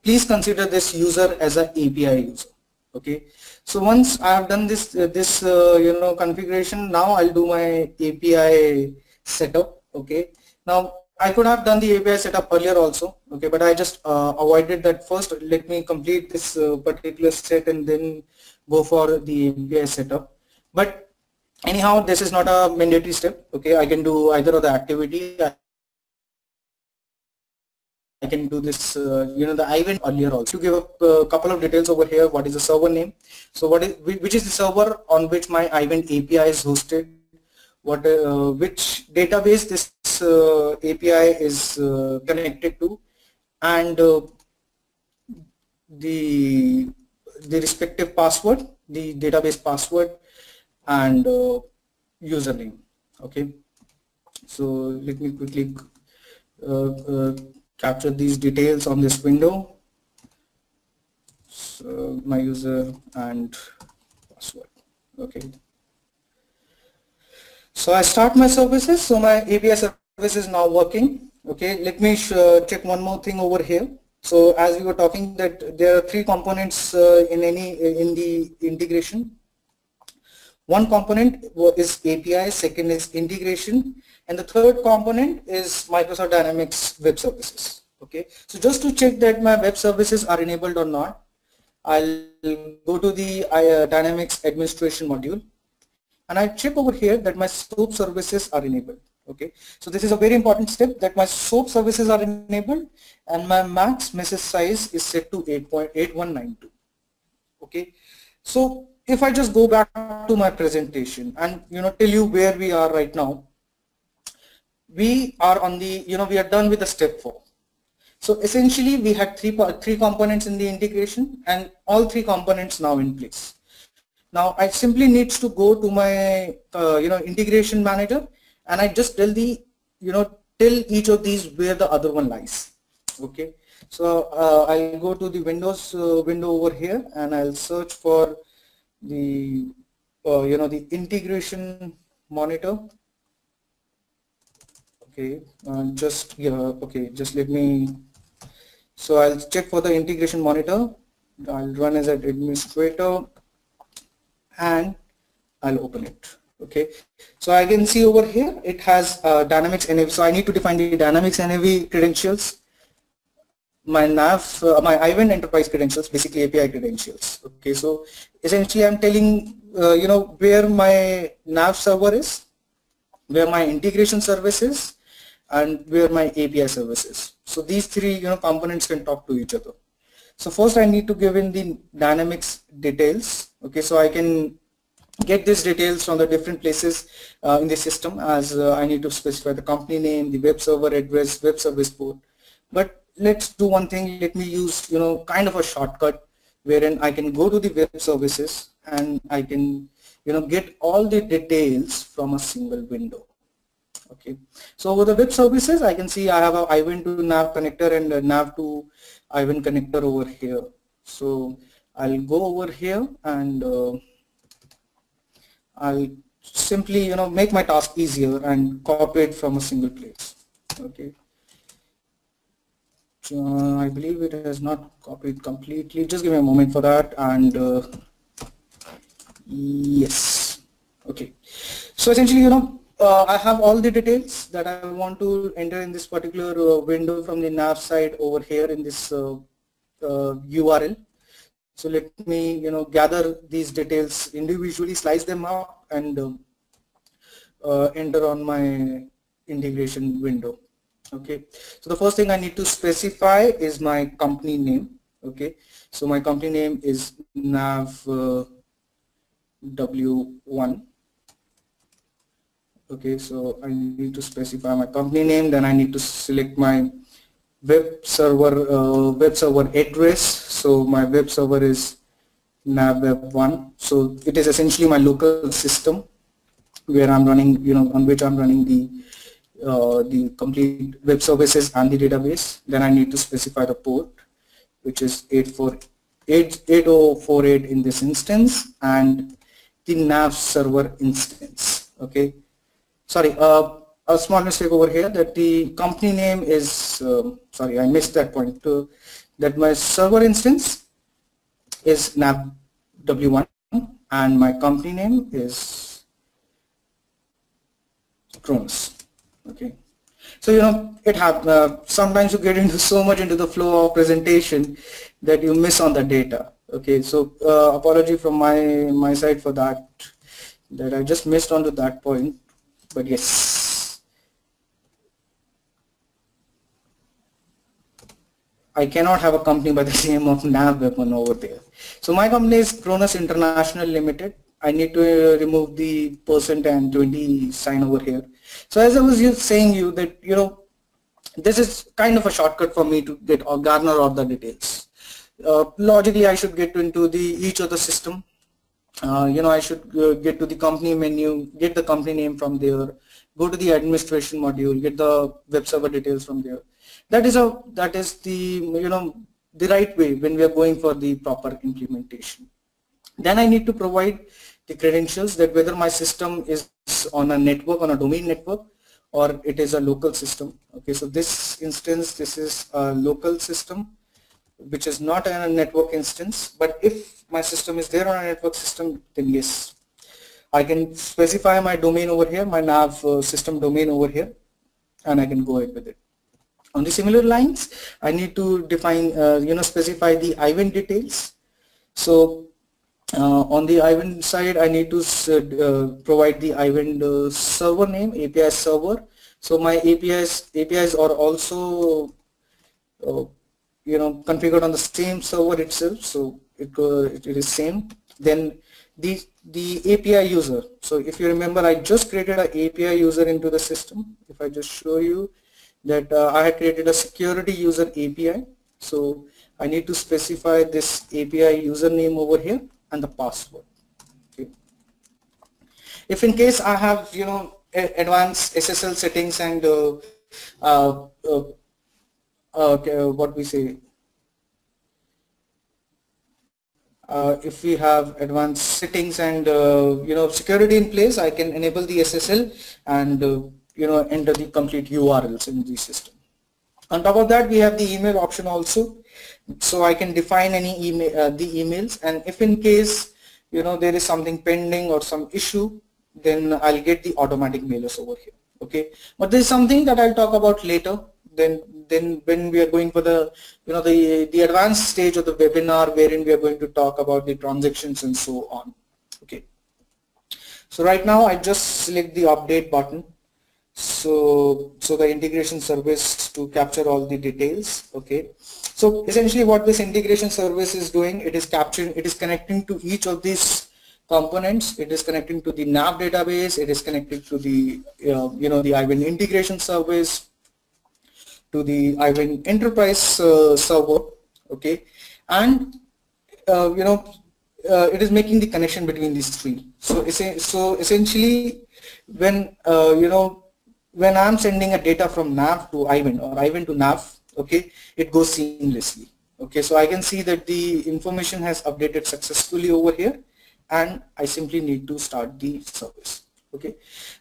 please consider this user as an API user. Okay, so once I have done this configuration, now I'll do my API setup. Okay, now I could have done the API setup earlier also. Okay, but I just avoided that. First let me complete this particular set and then go for the API setup. But anyhow, this is not a mandatory step. Okay, I can do either of the activity. I can do this, the IVEN earlier also. To give a couple of details over here, what is the server name? So which is the server on which my IVEN API is hosted? which database this API is connected to, and the respective password, the database password, and username. Okay, so let me quickly capture these details on this window. So my user and password. Okay, so I start my services. So my API service is now working. Okay, let me check one more thing over here. So as we were talking that there are three components in the integration. One component is API, second is integration, and the third component is Microsoft Dynamics Web Services. Okay, so just to check that my web services are enabled or not, I'll go to the Dynamics administration module, and I check over here that my SOAP services are enabled. Okay, so this is a very important step, that my SOAP services are enabled and my max message size is set to 8.8192. Okay, so if I just go back to my presentation and tell you where we are right now, we are on the we are done with the step 4. So essentially we had three components in the integration, and all three components now in place. Now I simply need to go to my integration manager, and I just tell the tell each of these where the other one lies. Okay, so I'll go to the Windows window over here, and I'll search for the the integration monitor. Okay, just let me. So I'll check for the integration monitor. I'll run as an administrator, and I'll open it. Okay, so I can see over here it has Dynamics NAV. So I need to define the Dynamics NAV credentials, my NAV, my Ivan enterprise credentials, basically API credentials. Okay, so essentially I'm telling where my NAV server is, where my integration service is, and where my API service is. So these three components can talk to each other. So first I need to give in the Dynamics details. Okay, so I can get these details from the different places in the system, as I need to specify the company name, the web server address, web service port. But let's do one thing. Let me use kind of a shortcut wherein I can go to the web services and I can get all the details from a single window. Okay, so over the web services I can see I have a Ivan to NAV connector and a NAV to Ivan connector over here. So I'll go over here and I'll simply make my task easier and copy it from a single place. Okay, I believe it has not copied completely. Just give me a moment for that. And yes, okay, so essentially I have all the details that I want to enter in this particular window from the nav side over here in this URL. So let me gather these details individually, slice them up, and enter on my integration window. Okay, so the first thing I need to specify is my company name. Okay, so my company name is nav W1. Okay, so I need to specify my company name, then I need to select my web server address. So my web server is navweb1. So it is essentially my local system where I'm running, on which I'm running the complete web services and the database. Then I need to specify the port, which is 8048 in this instance, and the nav server instance. Okay, sorry, a small mistake over here, that the company name is sorry, I missed that point, that my server instance is nav w1 and my company name is Kronos. Okay, so it happens sometimes you get into so much into the flow of presentation that you miss on the data. Okay, so apology from my side for that I just missed onto that point. But yes, I cannot have a company by the name of NavWeb1 over there. So my company is Kronos International Limited, I need to remove the percent and 20 sign over here. So as I was just saying you that, this is kind of a shortcut for me to get or garner all the details. Logically, I should get into each of the system. I should get to the company menu, get the company name from there, go to the administration module, get the web server details from there. That is the right way when we are going for the proper implementation. Then I need to provide the credentials that whether my system is on a network, on a domain network, or it is a local system. Okay, so this instance, this is a local system, which is not a network instance. But if my system is there on a network system, then yes, I can specify my domain over here, my nav system domain over here, and I can go ahead with it. On the similar lines, I need to define, specify the event details. So on the event side, I need to provide the event server name, API server. So my APIs are also configured on the same server itself. So it is same. Then the API user. So if you remember, I just created an API user into the system. If I just show you that I had created a security user API. So I need to specify this API username over here and the password. Okay. If in case I have advanced SSL settings and what we say, if we have advanced settings and security in place, I can enable the SSL and enter the complete URLs in the system. On top of that, we have the email option also, so I can define any email, the emails, and if in case there is something pending or some issue, then I'll get the automatic mailers over here. Okay, but this is something that I'll talk about later. Then when we are going for the the advanced stage of the webinar, wherein we are going to talk about the transactions and so on. Okay, so right now I just select the update button. So the integration service to capture all the details. Okay, so essentially what this integration service is doing, it is connecting to each of these components. It is connecting to the nav database, it is connecting to the the Ivan integration service, to the Ivan enterprise server. Okay, and it is making the connection between these three. So essentially when when I'm sending a data from nav to Ivan or Ivan to nav, okay, it goes seamlessly. Okay, so I can see that the information has updated successfully over here, and I simply need to start the service. Okay,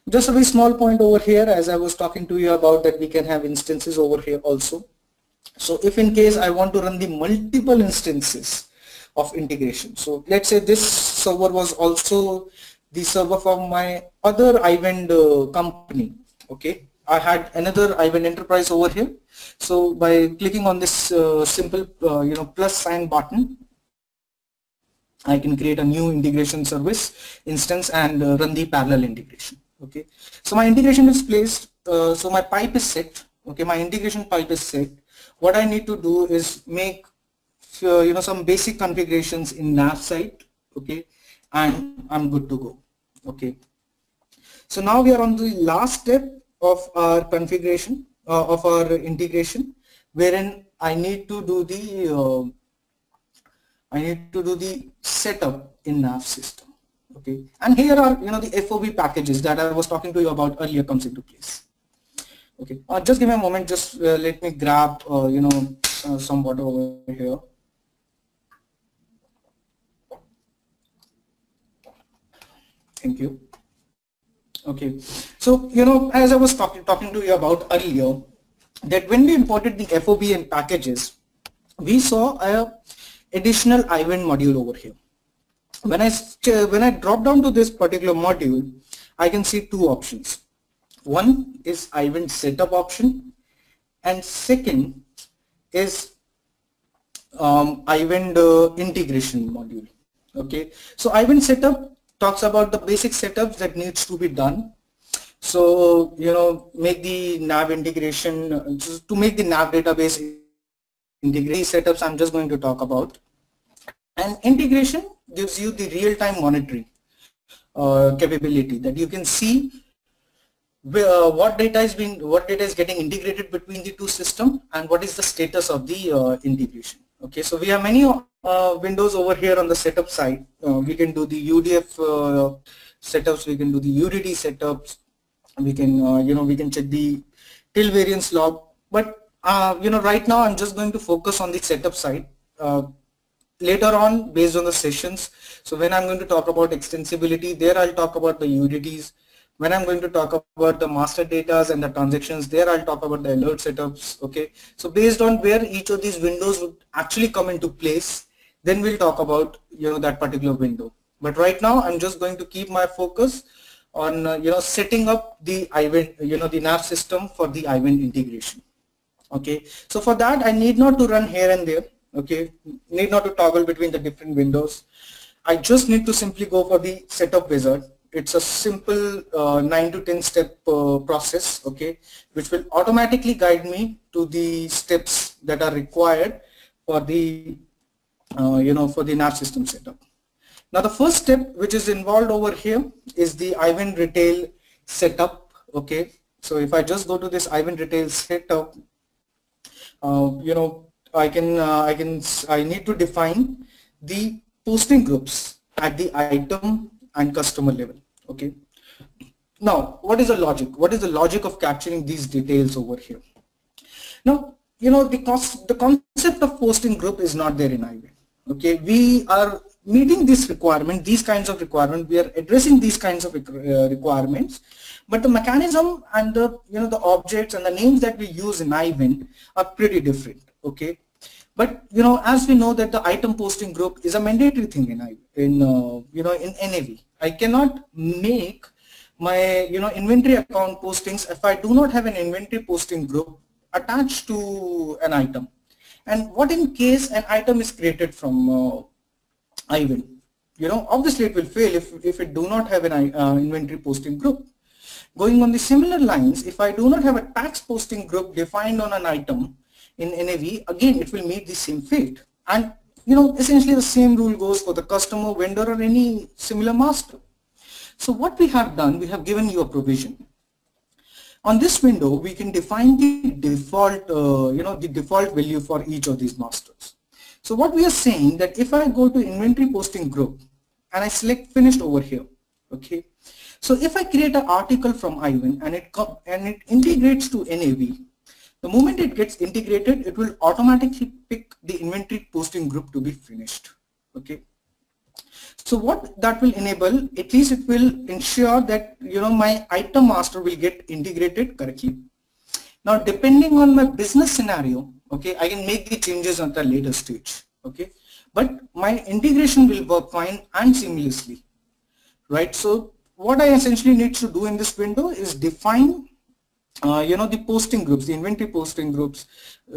just a very small point over here, as I was talking to you about, that we can have instances over here also. So if in case I want to run the multiple instances of integration, so let's say this server was also the server for my other Ivan company. Okay, I had another Ivan enterprise over here. So by clicking on this simple plus sign button, I can create a new integration service instance and run the parallel integration. Okay, so my integration is placed, so my pipe is set. Okay, my integration pipe is set. What I need to do is make some basic configurations in nav site. Okay, and I'm good to go. Okay, so now we are on the last step of our configuration of our integration, wherein I need to do the setup in nav system. Okay, and here are the FOB packages that I was talking to you about earlier comes into place. Okay, just give me a moment. Just let me grab some water over here. Thank you. Okay, so as I was talking to you about earlier, that when we imported the FOB and packages, we saw a additional Ivan module over here. When I drop down to this particular module, I can see two options. One is Ivan setup option, and second is Ivan integration module. Okay, so Ivan setup talks about the basic setups that needs to be done. So make the nav integration, to make the nav database integration setups I'm just going to talk about. And integration gives you the real-time monitoring. capability, that you can see what data is getting integrated between the two systems and what is the status of the integration. Okay, so we have many windows over here on the setup side. We can do the UDF setups, we can do the UDD setups, we can we can check the till variance log, but right now I'm just going to focus on the setup side. Later on, based on the sessions, so when I'm going to talk about extensibility, there I'll talk about the UDDs. When I'm going to talk about the master datas and the transactions, there I'll talk about the alert setups. Okay, so based on where each of these windows would actually come into place, then we'll talk about that particular window. But right now I'm just going to keep my focus on setting up the Iwin, the nav system for the Iwin integration. Okay, so for that I need not to run here and there. Okay, need not to toggle between the different windows. I just need to simply go for the setup wizard. It's a simple 9 to 10 step process, okay, which will automatically guide me to the steps that are required for the for the nav system setup. Now the first step which is involved over here is the Iwin retail setup. Okay, so if I just go to this Iwin retail setup, I need to define the posting groups at the item and customer level. Okay, now what is the logic? What is the logic of capturing these details over here? Now the concept of posting group is not there in Iwin. Okay, we are meeting this requirement, these kinds of requirements, we are addressing these kinds of requirements, but the mechanism and the the objects and the names that we use in Iwin are pretty different. Okay, but as we know that the item posting group is a mandatory thing in NAV. I cannot make my inventory account postings if I do not have an inventory posting group attached to an item. And what in case an item is created from Iwin? Obviously it will fail if it do not have an inventory posting group. Going on the similar lines, if I do not have a tax posting group defined on an item in NAV, again it will meet the same fate. And essentially the same rule goes for the customer, vendor, or any similar master. So what we have done, we have given you a provision. On this window, we can define the default, the default value for each of these masters. So what we are saying that if I go to inventory posting group and I select finished over here, okay. So if I create an article from Iwin and it integrates to NAV, the moment it gets integrated, it will automatically pick the inventory posting group to be finished. Okay. So what that will enable, at least it will ensure that my item master will get integrated correctly. Now depending on my business scenario, okay, I can make the changes at a later stage. Okay, but my integration will work fine and seamlessly, right? So what I essentially need to do in this window is define the posting groups, the inventory posting groups.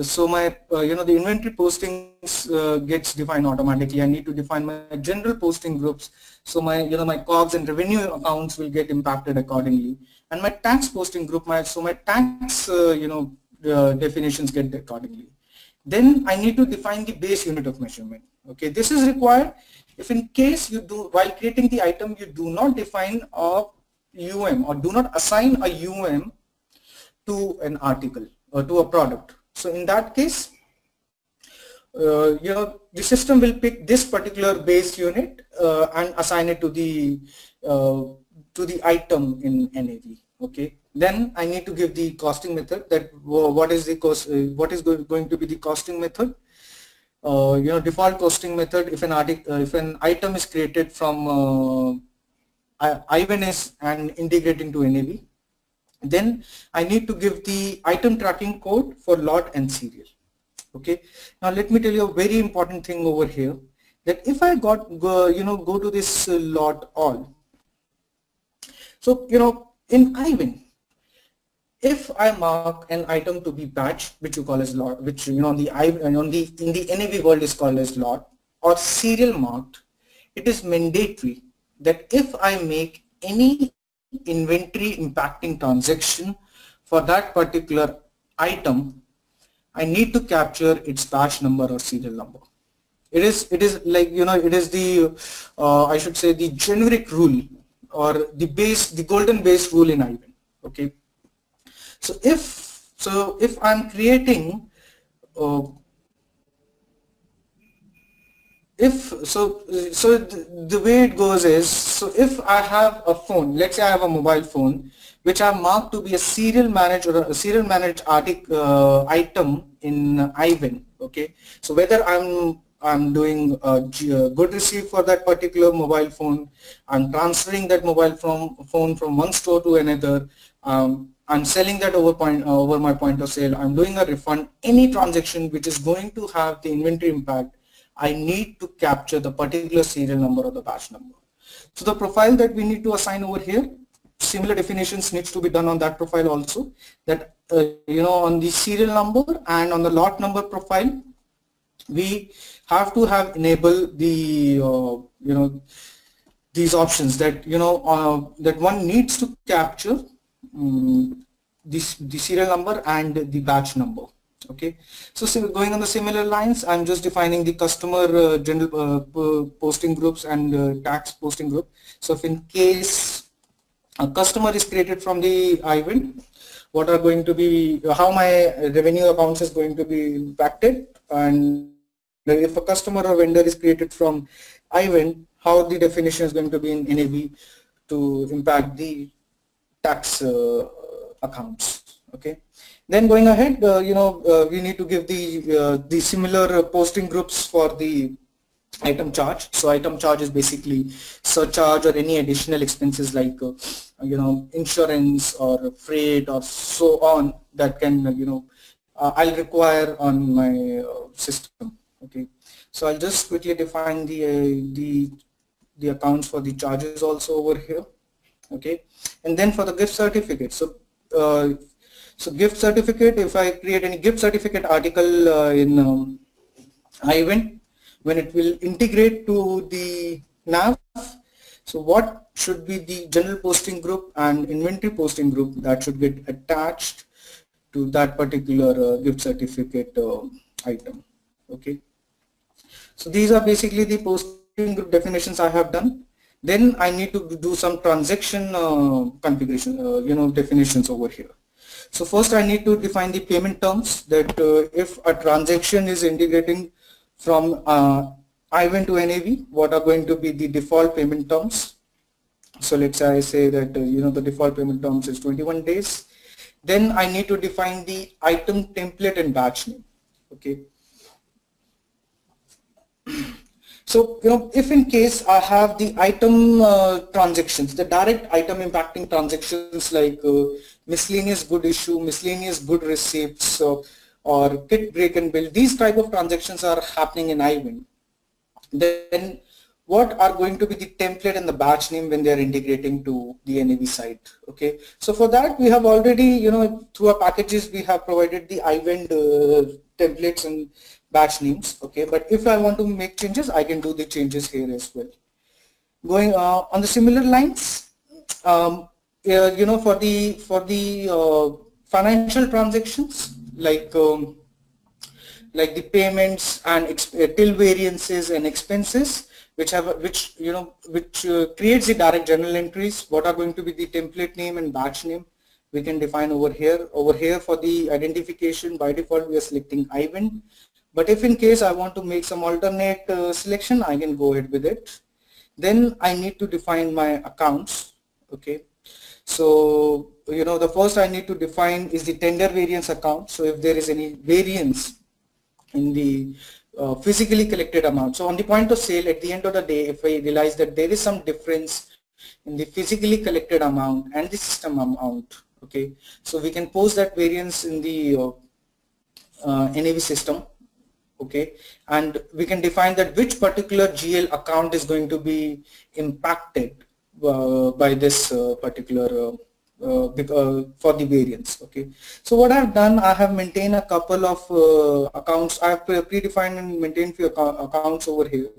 So my the inventory postings gets defined automatically. I need to define my general posting groups, so my my COGS and revenue accounts will get impacted accordingly, and my tax posting group, my tax definitions get accordingly. Then I need to define the base unit of measurement. Okay, this is required if in case you do, while creating the item, you do not define a UM or do not assign a UM to an article or to a product. So in that case, the system will pick this particular base unit and assign it to the item in NAV. Okay. Then I need to give the costing method. That what is the cost? What is going to be the costing method? Default costing method. If an item is created from Iwin and integrating to NAV, then I need to give the item tracking code for lot and serial. Okay. Now let me tell you a very important thing over here, that if I go to this lot all. So in Iwin, if I mark an item to be batch, which you call as lot, which in the NAV world is called as lot, or serial marked, it is mandatory that if I make any inventory impacting transaction for that particular item, I need to capture its batch number or serial number. It is like it is the I should say the generic rule or the golden base rule in Ivan. Okay, so if I'm creating the way it goes is, so if I have a phone, let's say I have a mobile phone which I marked to be a serial managed or a serial managed item in Ivan. Okay, so whether I'm doing a good receive for that particular mobile phone, I'm transferring that mobile phone from one store to another, I'm selling that over my point of sale, I'm doing a refund, any transaction which is going to have the inventory impact, I need to capture the particular serial number or the batch number. So the profile that we need to assign over here, similar definitions needs to be done on that profile also, that on the serial number and on the lot number profile, we have to have enabled the these options that that one needs to capture the serial number and the batch number. Okay, so going on the similar lines, I'm just defining the customer general posting groups and tax posting group. So if in case a customer is created from the Ivan, what are going to be, how my revenue accounts is going to be impacted, and if a customer or vendor is created from Ivan, how the definition is going to be in NAV to impact the tax accounts. Okay, then going ahead, we need to give the similar posting groups for the item charge. So item charge is basically surcharge or any additional expenses like insurance or freight or so on that can I'll require on my system. Okay, so I'll just quickly define the accounts for the charges also over here. Okay, and then for the gift certificate, so gift certificate, if I create any gift certificate article in Ivan, when it will integrate to the NAV, so what should be the general posting group and inventory posting group that should get attached to that particular gift certificate item. Okay, so these are basically the posting group definitions I have done. Then I need to do some transaction configuration, definitions over here. So first I need to define the payment terms, that if a transaction is integrating from Ivan to NAV, what are going to be the default payment terms. So let's say I say that the default payment terms is 21 days. Then I need to define the item template and batch name. Okay. So if in case I have the item transactions, the direct item impacting transactions like miscellaneous good issue, miscellaneous good receipts, or kit break and bill, these type of transactions are happening in Ivan, then what are going to be the template and the batch name when they are integrating to the NAV site. Okay, so for that we have already through our packages we have provided the Ivan templates and batch names. Okay, but if I want to make changes, I can do the changes here as well. Going on the similar lines, for the financial transactions like the payments and till variances and expenses, which creates the direct journal entries, what are going to be the template name and batch name, we can define over here. Over here for the identification, by default we are selecting Ivan, but if in case I want to make some alternate selection, I can go ahead with it. Then I need to define my accounts. Okay, so the first I need to define is the tender variance account. So if there is any variance in the physically collected amount, so on the point of sale, at the end of the day, if I realize that there is some difference in the physically collected amount and the system amount, okay, so we can post that variance in the NAV system. Okay, and we can define that which particular GL account is going to be impacted by this particular for the variance. Okay, so what I've done, I have maintained a couple of accounts. I have predefined and maintained few accounts over here.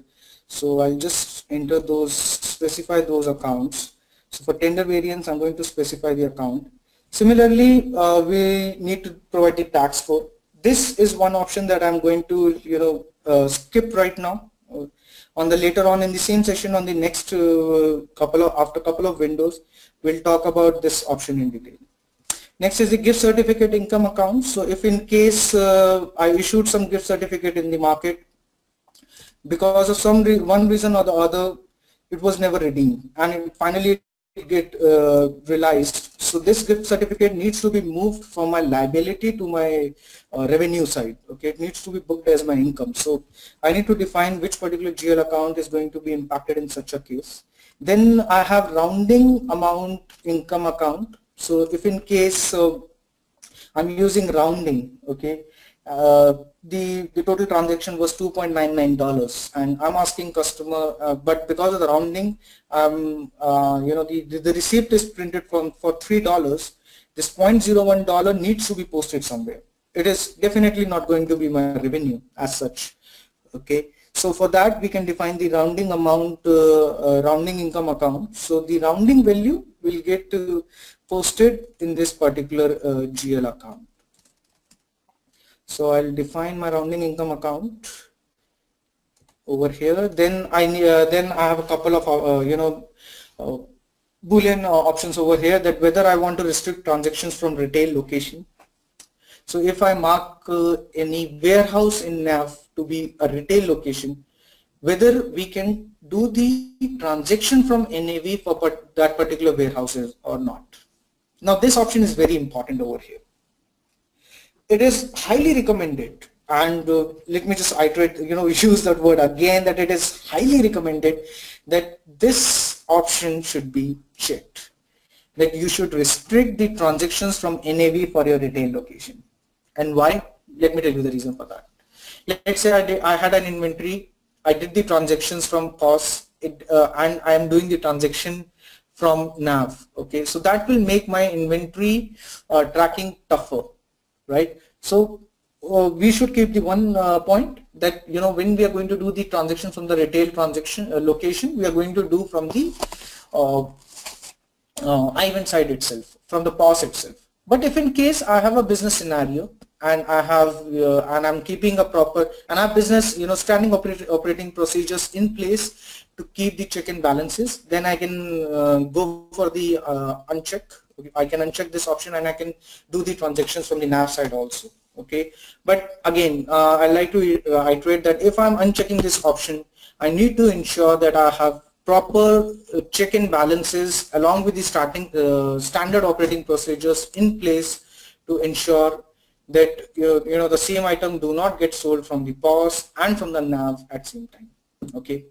So I'll just enter those, specify those accounts. So for tender variance, I'm going to specify the account. Similarly, we need to provide the tax code. This is one option that I'm going to skip right now. On the later on in the same session, on the next after couple of windows, we'll talk about this option in detail. Next is the gift certificate income account. So if in case I issued some gift certificate in the market, because of one reason or the other, it was never redeemed, and it finally get realized. So this gift certificate needs to be moved from my liability to my revenue side. Okay, it needs to be booked as my income. So I need to define which particular GL account is going to be impacted in such a case. Then I have rounding amount income account. So if in case I'm using rounding, okay, the total transaction was $2.99, and I'm asking customer, but because of the rounding, the receipt is printed for $3. This $0.01 needs to be posted somewhere. It is definitely not going to be my revenue as such. Okay, so for that we can define the rounding amount, rounding income account. So the rounding value will get posted in this particular GL account. So I'll define my rounding income account over here. Then I have a couple of Boolean options over here, that whether I want to restrict transactions from retail location. So if I mark any warehouse in NAV to be a retail location, whether we can do the transaction from NAV for that particular warehouses or not. Now this option is very important over here. It is highly recommended, and let me just iterate, use that word again, that it is highly recommended that this option should be checked, that you should restrict the transactions from NAV for your retail location. And why? Let me tell you the reason for that. Let's say I had an inventory, I did the transactions from POS, and I am doing the transaction from NAV. Okay, so that will make my inventory tracking tougher. Right, so we should keep the one point that when we are going to do the transaction from the retail transaction location, we are going to do from the IVEN side itself, from the POS itself. But if in case I have a business scenario and I have and I'm keeping a proper and I have business standing operating procedures in place to keep the check-in balances, then I can go for the uncheck. I can uncheck this option and I can do the transactions from the NAV side also. Okay, but again, I like to iterate that if I'm unchecking this option, I need to ensure that I have proper check-in balances along with the standard operating procedures in place to ensure that the same item do not get sold from the POS and from the NAV at same time. Okay.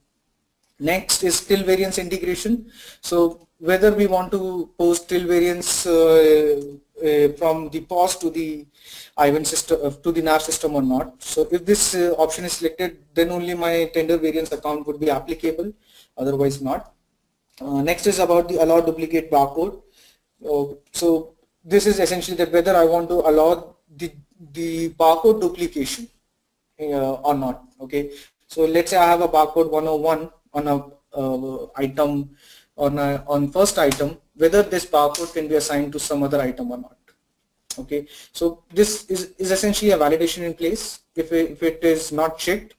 Next is till variance integration. So whether we want to post till variance from the POS to the IVEN system to the NAV system or not. So if this option is selected, then only my tender variance account would be applicable, otherwise not. Next is about the allow duplicate barcode. So this is essentially that whether I want to allow the barcode duplication or not. Okay, so let's say I have a barcode 101 on a item on first item, whether this barcode can be assigned to some other item or not. Okay, so this is essentially a validation in place. If it is not checked,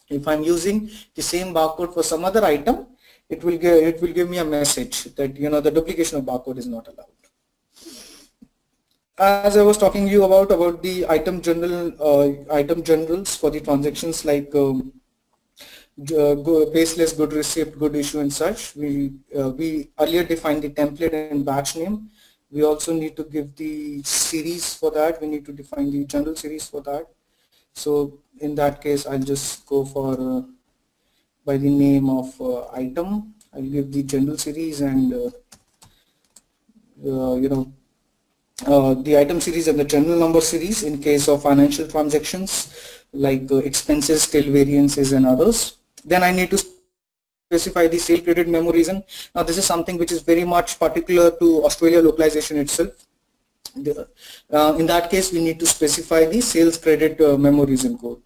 if I'm using the same barcode for some other item, it will give me a message that the duplication of barcode is not allowed. As I was talking to you about the item generals for the transactions like baseless, good receipt, good issue and such. We earlier defined the template and batch name. We also need to give the series for that. We need to define the general series for that. So in that case, I'll just go for by the name of item. I'll give the general series and the item series and the general number series in case of financial transactions like expenses, till variances and others. Then I need to specify the sale credit memo reason. Now this is something which is very much particular to Australia localization itself. In that case, we need to specify the sales credit memo reason code.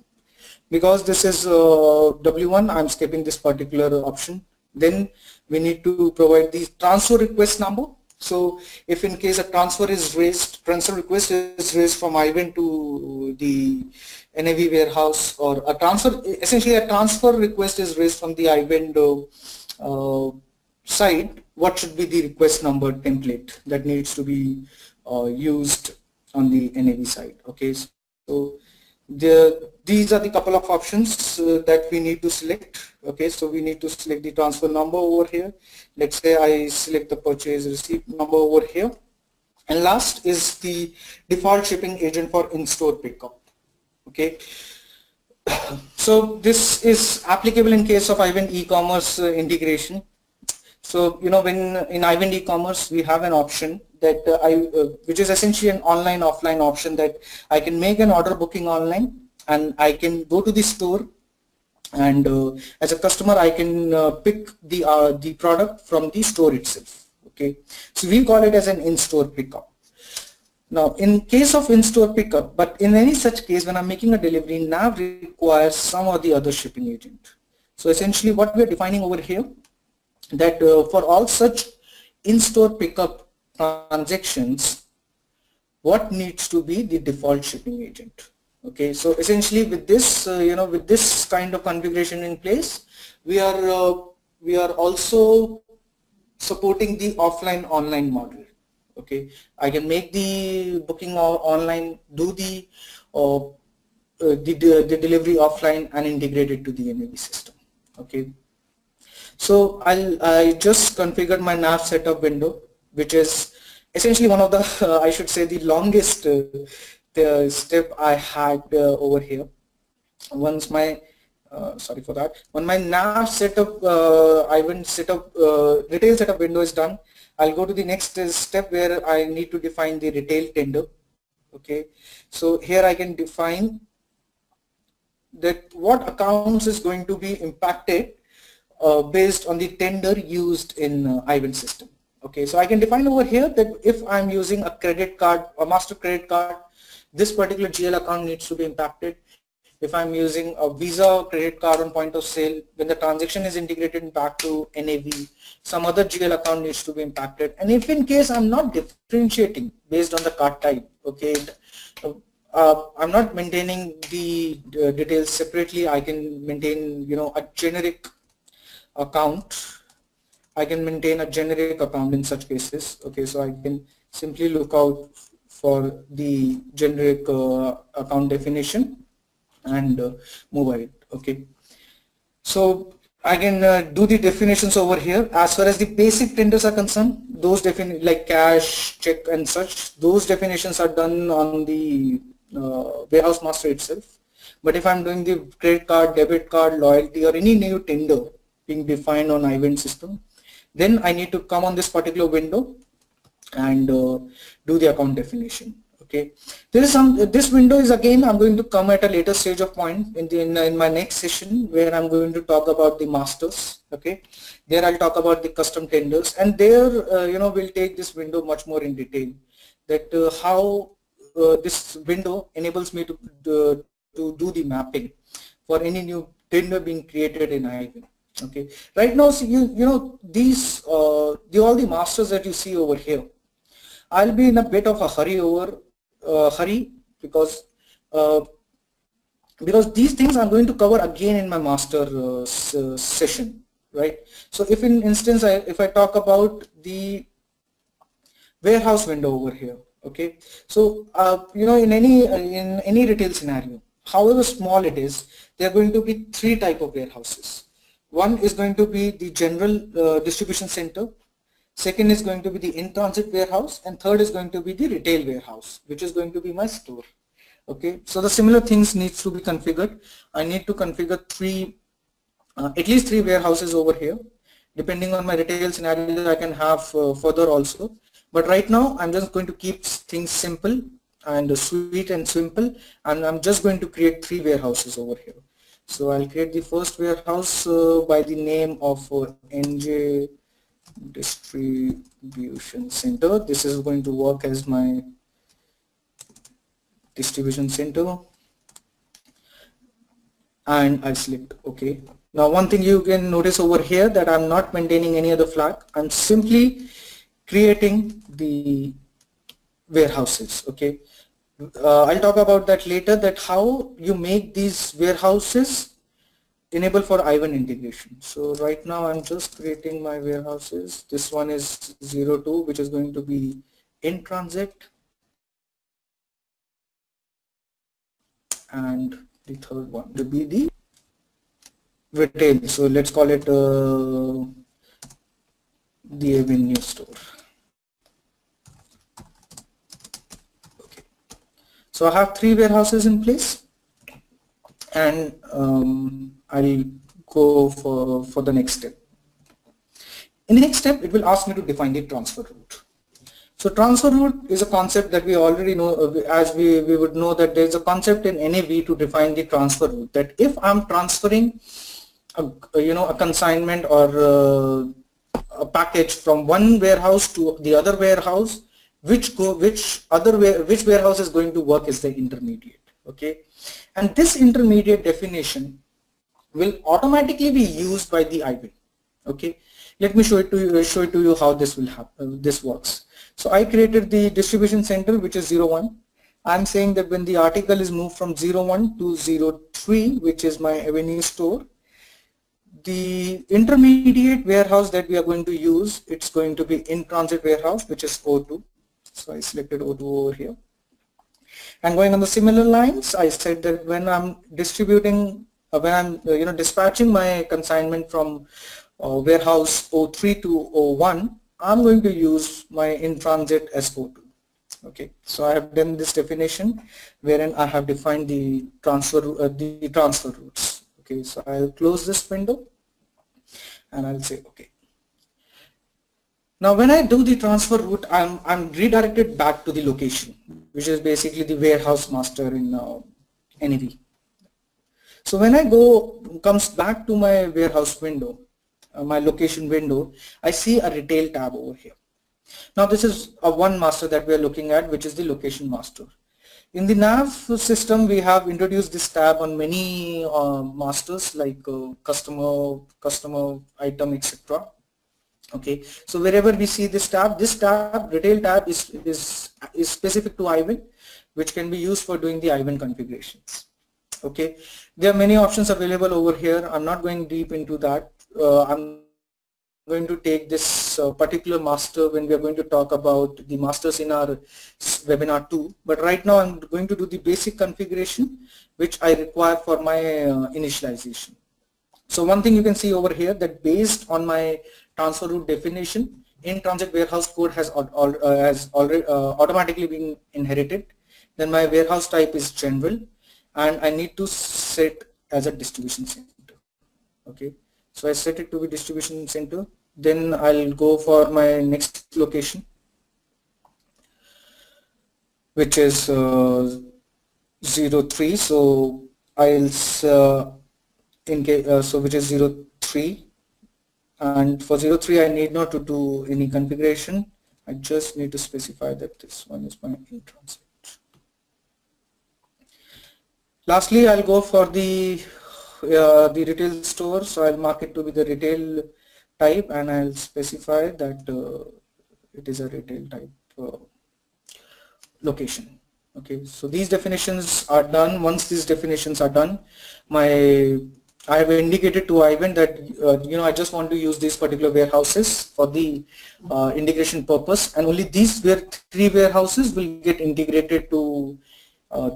Because this is W1, I'm skipping this particular option. Then we need to provide the transfer request number So if in case a transfer request is raised from Ivan to the NAV warehouse, or essentially a transfer request is raised from the Ivan side, what should be the request number template that needs to be used on the NAV side? Okay, so these are the couple of options that we need to select. Okay, so we need to select the transfer number over here. Let's say I select the purchase receipt number over here. And last is the default shipping agent for in-store pickup. Okay, so this is applicable in case of Ivan e-commerce integration. So when in Ivan e-commerce we have an option that which is essentially an online offline option, that I can make an order booking online and I can go to the store, and as a customer I can pick the product from the store itself. Okay, so we call it as an in-store pickup. Now in case of in-store pickup, but in any such case when I'm making a delivery, NAV requires some or the other shipping agent. So essentially what we are defining over here, that for all such in-store pickup transactions, what needs to be the default shipping agent. Okay, so essentially with this with this kind of configuration in place, we are also supporting the offline online model. Okay, I can make the booking online, do the delivery offline, and integrate it to the NAV system. Okay, so I just configured my NAV setup window, which is essentially one of the I should say the longest step I had over here. Once my sorry for that, when my NAV setup Ivan setup retail setup window is done, I'll go to the next step where I need to define the retail tender. Okay, so here I can define that what accounts is going to be impacted based on the tender used in Ivan system. Okay, so I can define over here that if I'm using a credit card, a master credit card, this particular GL account needs to be impacted. If I'm using a Visa credit card on point of sale, when the transaction is integrated back to NAV, some other GL account needs to be impacted. And if in case I'm not differentiating based on the card type, okay, I'm not maintaining the details separately, I can maintain a generic account. I can maintain a generic account in such cases. Okay, so I can simply look out for the generic account definition and move ahead. Okay, so I can do the definitions over here. As far as the basic tenders are concerned, those like cash, check and such, those definitions are done on the warehouse master itself. But if I'm doing the credit card, debit card, loyalty, or any new tender being defined on Ivan system, then I need to come on this particular window and do the account definition. Okay, there is this window is again I'm going to come at a later stage of point in my next session, where I'm going to talk about the masters. Okay, there I'll talk about the custom tenders, and there we'll take this window much more in detail, that how this window enables me to do the mapping for any new tender being created in Ivan. Okay, right now, so these all the masters that you see over here, I'll be in a bit of a hurry because these things I'm going to cover again in my master session, right? So if in instance if I talk about the warehouse window over here, okay, so in any retail scenario, however small it is, there are going to be three type of warehouses. One is going to be the general distribution center, second is going to be the in-transit warehouse, and third is going to be the retail warehouse, which is going to be my store. Okay, so the similar things needs to be configured. I need to configure at least three warehouses over here. Depending on my retail scenario, I can have further also. But right now, I'm just going to keep things simple and sweet and simple, and I'm just going to create three warehouses over here. So I'll create the first warehouse by the name of NJ Distribution Center. This is going to work as my distribution center, and I'll select OK. Now one thing you can notice over here, that I'm not maintaining any other flag. I'm simply creating the warehouses. Okay, I'll talk about that later, that how you make these warehouses enable for Ivan integration. So right now I'm just creating my warehouses. This one is 02, which is going to be in transit, and the third one to be the retail. So let's call it the Avenue store. Okay. So I have 3 warehouses in place, and I'll go for the next step. In the next step, it will ask me to define the transfer route. So transfer route is a concept that we already know, as we would know that there is a concept in NAV to define the transfer route, that if I'm transferring a consignment or a package from one warehouse to the other warehouse, which warehouse is going to work as the intermediate. Okay, and this intermediate definition will automatically be used by the Ivan. Okay, let me show it to you how this will happen. This works. So I created the distribution center, which is 01. I'm saying that when the article is moved from 01 to 03, which is my Avenue store, the intermediate warehouse that we are going to use, it's going to be in transit warehouse, which is 02. So I selected 02 over here. And going on the similar lines, I said that when I'm distributing, when I'm dispatching my consignment from warehouse 03 to 01, I'm going to use my in transit as 02. Okay, so I have done this definition wherein I have defined the transfer routes. Okay, so I'll close this window and I'll say okay. Now when I do the transfer route, I'm redirected back to the location, which is basically the warehouse master in NAV. So when I comes back to my warehouse window, my location window, I see a retail tab over here. Now this is one master that we are looking at, which is the location master. In the nav system, we have introduced this tab on many masters like customer, item, etc. Okay, so wherever we see this tab, retail tab is specific to Ivan, which can be used for doing the Ivan configurations. Okay, there are many options available over here. I'm not going deep into that. I'm going to take this particular master when we are going to talk about the masters in our webinar 2. But right now I'm going to do the basic configuration which I require for my initialization. So one thing you can see over here, that based on my transfer route definition, in transit warehouse code has already automatically been inherited. Then my warehouse type is general, and I need to set as a distribution center. Okay, so I set it to be distribution center. Then I'll go for my next location, which is 03. So I'll which is 03, and for 03 I need not to do any configuration. I just need to specify that this one is my in transit. Lastly, I'll go for the retail store. So I'll mark it to be the retail type, and I'll specify that it is a retail type location. Okay, so these definitions are done. Once these definitions are done, I have indicated to Ivan that I just want to use these particular warehouses for the integration purpose, and only these 3 warehouses will get integrated to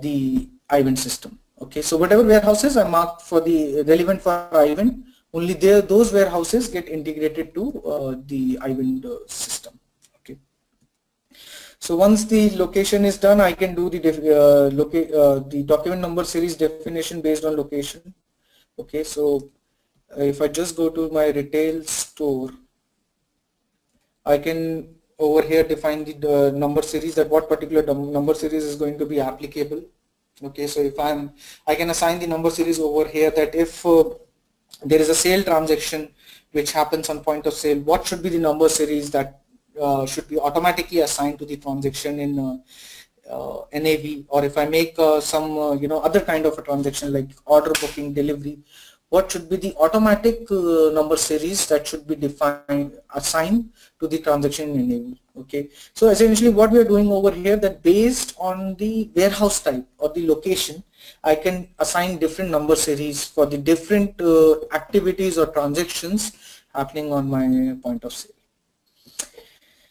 the Ivan system. Okay, so whatever warehouses I marked for the relevant for Ivan, only those warehouses get integrated to the Ivan system. Okay, so once the location is done, I can do the document number series definition based on location. Okay, so if I just go to my retail store, I can over here define the number series, that what particular number series is going to be applicable. Okay, so if I can assign the number series over here, that if there is a sale transaction which happens on point of sale, what should be the number series that should be automatically assigned to the transaction in NAV, or if I make some other kind of a transaction like order booking, delivery, what should be the automatic number series that should be assigned to the transaction enable. Okay, so essentially what we are doing over here, that based on the warehouse type or the location, I can assign different number series for the different activities or transactions happening on my point of sale.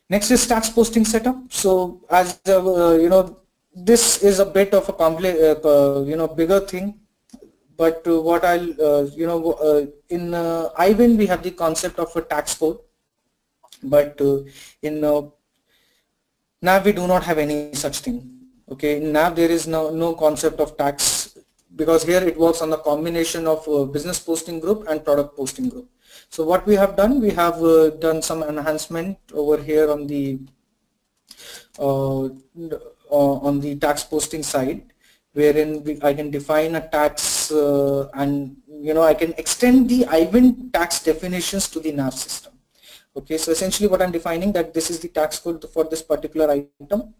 Next is tax posting setup. So as this is a bit of a complex, bigger thing. But what I'll, in iWin we have the concept of a tax code, but in NAV we do not have any such thing. Okay, in NAV there is no concept of tax, because here it works on the combination of business posting group and product posting group. So what we have done, we have done some enhancement over here on the tax posting side, wherein I can define a tax and I can extend the iWin tax definitions to the NAV system. Okay, so essentially what I'm defining, that this is the tax code for this particular item,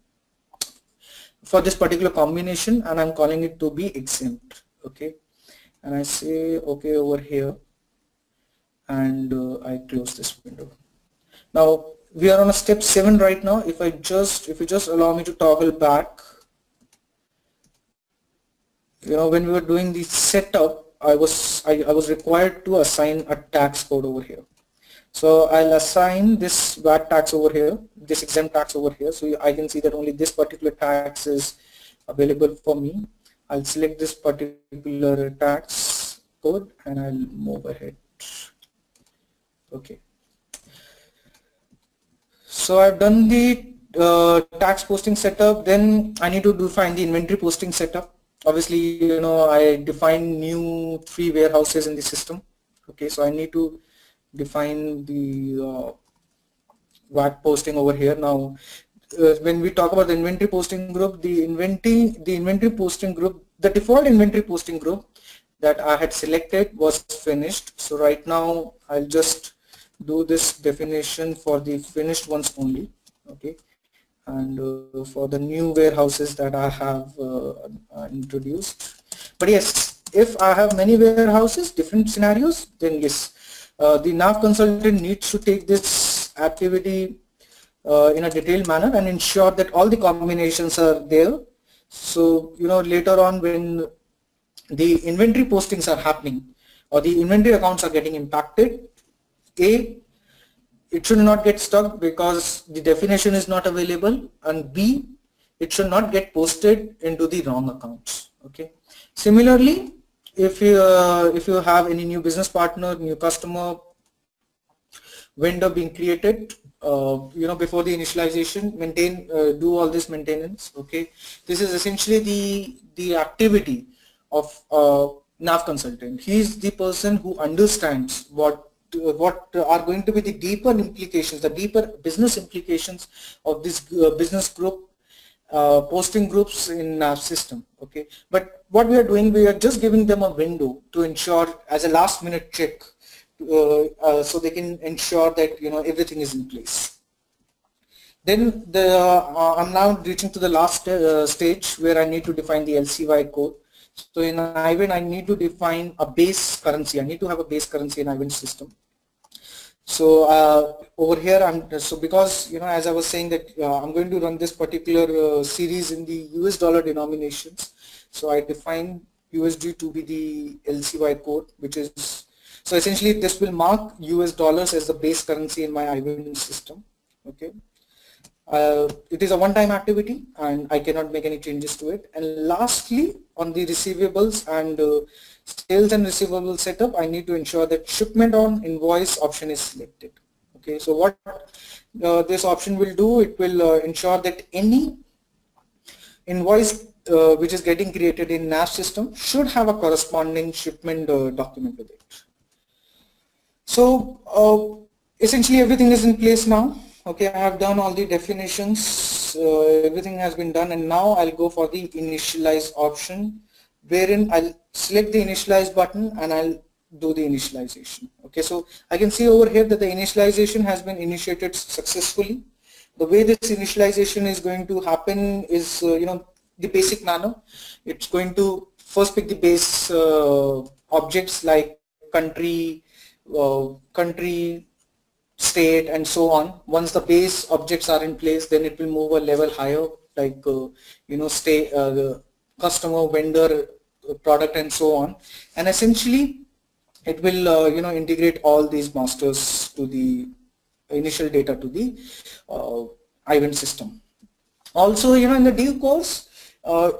for this particular combination, and I'm calling it to be exempt. Okay, and I say okay over here, and I close this window. Now we are on a step 7 right now. If you just allow me to toggle back, when we were doing the setup, I was required to assign a tax code over here. So I'll assign this VAT tax over here, this exempt tax over here. So I can see that only this particular tax is available for me. I'll select this particular tax code and I'll move ahead. Okay. So I've done the tax posting setup. Then I need to define the inventory posting setup. Obviously, I define new 3 warehouses in the system. Okay, so I need to define the VAT posting over here. Now, when we talk about the inventory posting group, the inventory posting group, the default inventory posting group that I had selected was finished. So right now, I'll just do this definition for the finished ones only. Okay. And for the new warehouses that I have introduced. But yes, if I have many warehouses, different scenarios, then yes, the NAV consultant needs to take this activity in a detailed manner and ensure that all the combinations are there. So later on, when the inventory postings are happening or the inventory accounts are getting impacted, it should not get stuck because the definition is not available, and B, it should not get posted into the wrong accounts. Okay. Similarly, if you have any new business partner, new customer, vendor being created, before the initialization, do all this maintenance. Okay. This is essentially the activity of NAV consultant. He is the person who understands what are going to be the deeper implications, the deeper business implications of this business group posting groups in NAV system. Okay, but what we are doing, we are just giving them a window to ensure as a last minute check, so they can ensure that everything is in place. Then I'm now reaching to the last stage where I need to define the LCY code. So in iWin, I need to define a base currency. I need to have a base currency in iWin system. So over here, because as I was saying that I'm going to run this particular series in the US dollar denominations. So I define USD to be the LCY code, which is, so essentially this will mark US dollars as the base currency in my iWin system. Okay. It is a one-time activity and I cannot make any changes to it. And lastly, on the receivables and sales and receivables setup, I need to ensure that shipment on invoice option is selected. Okay, so what this option will do, it will ensure that any invoice which is getting created in NAV system should have a corresponding shipment document with it. So essentially everything is in place now. Okay, I have done all the definitions, everything has been done, and now I'll go for the initialize option, wherein I'll select the initialize button and I'll do the initialization. Okay, so I can see over here that the initialization has been initiated successfully. The way this initialization is going to happen is, the basic manner. It's going to first pick the base objects like country, state, and so on. Once the base objects are in place, then it will move a level higher, like customer, vendor, product, and so on. And essentially, it will integrate all these masters to the initial data to the event system. Also, in the deal course,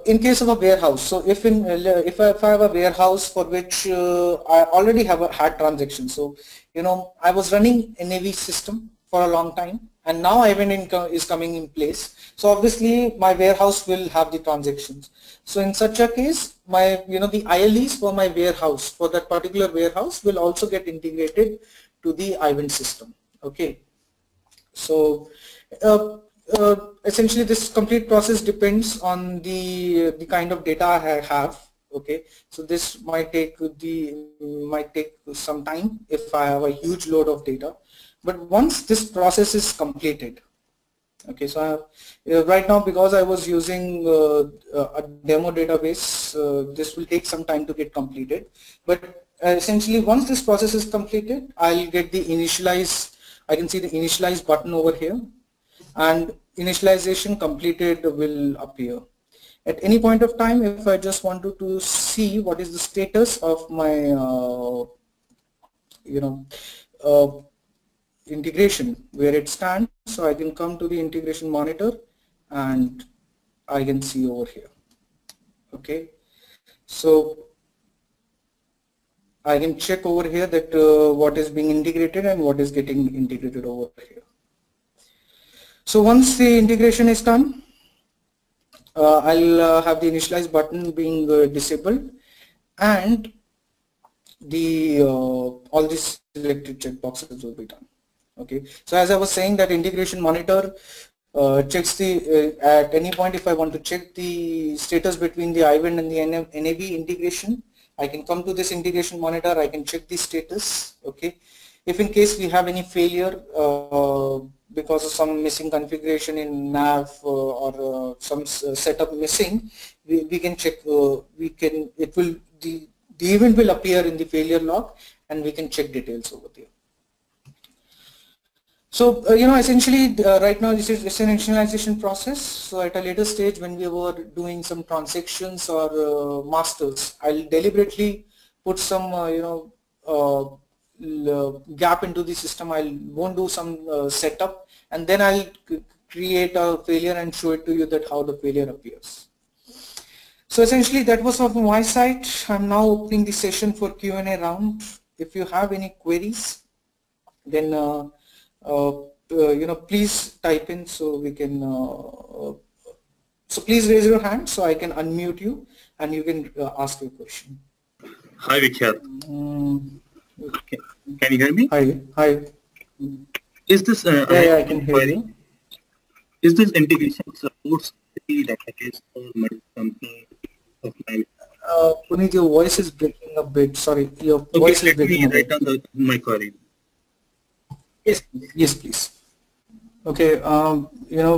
in case of a warehouse, so if I have a warehouse for which I already had transactions, so I was running NAV system for a long time, and now event income is coming in place. So obviously my warehouse will have the transactions. So in such a case, my the ILEs for my warehouse, for that particular warehouse, will also get integrated to the event system. Okay, so essentially this complete process depends on the kind of data I have. Okay, so this might take some time if I have a huge load of data, but once this process is completed, okay, so right now, because I was using a demo database, this will take some time to get completed, but essentially once this process is completed, I'll get the initialize. I can see the initialize button over here, and initialization completed will appear. At any point of time, if I just wanted to see what is the status of my integration, where it stands, so I can come to the integration monitor and I can see over here. Okay, so I can check over here that what is being integrated and what is getting integrated over here. So once the integration is done, I'll have the initialize button being disabled, and the all these selected checkboxes will be done. Okay, so as I was saying, that integration monitor checks the at any point if I want to check the status between the event and the NAV integration, I can come to this integration monitor, I can check the status. Okay, if in case we have any failure because of some missing configuration in nav or some setup missing, we can check. The event will appear in the failure log, and we can check details over there. So essentially right now this is an initialization process. So at a later stage, when we were doing some transactions or masters, I'll deliberately put some gap into the system. I won't do some setup, and then I'll create a failure and show it to you that how the failure appears. So essentially that was from my side. I'm now opening the session for Q&A round. If you have any queries, then please type in, so we can so please raise your hand so I can unmute you and you can ask your question. Hi Vikhyat. Can you hear me? Hi. Is this yeah, I can hear you. Is this integration supports the database or multi-company of my Puneet, your voice is breaking a bit. Sorry, your voice is breaking a bit. Write down my query. Yes, please. Okay,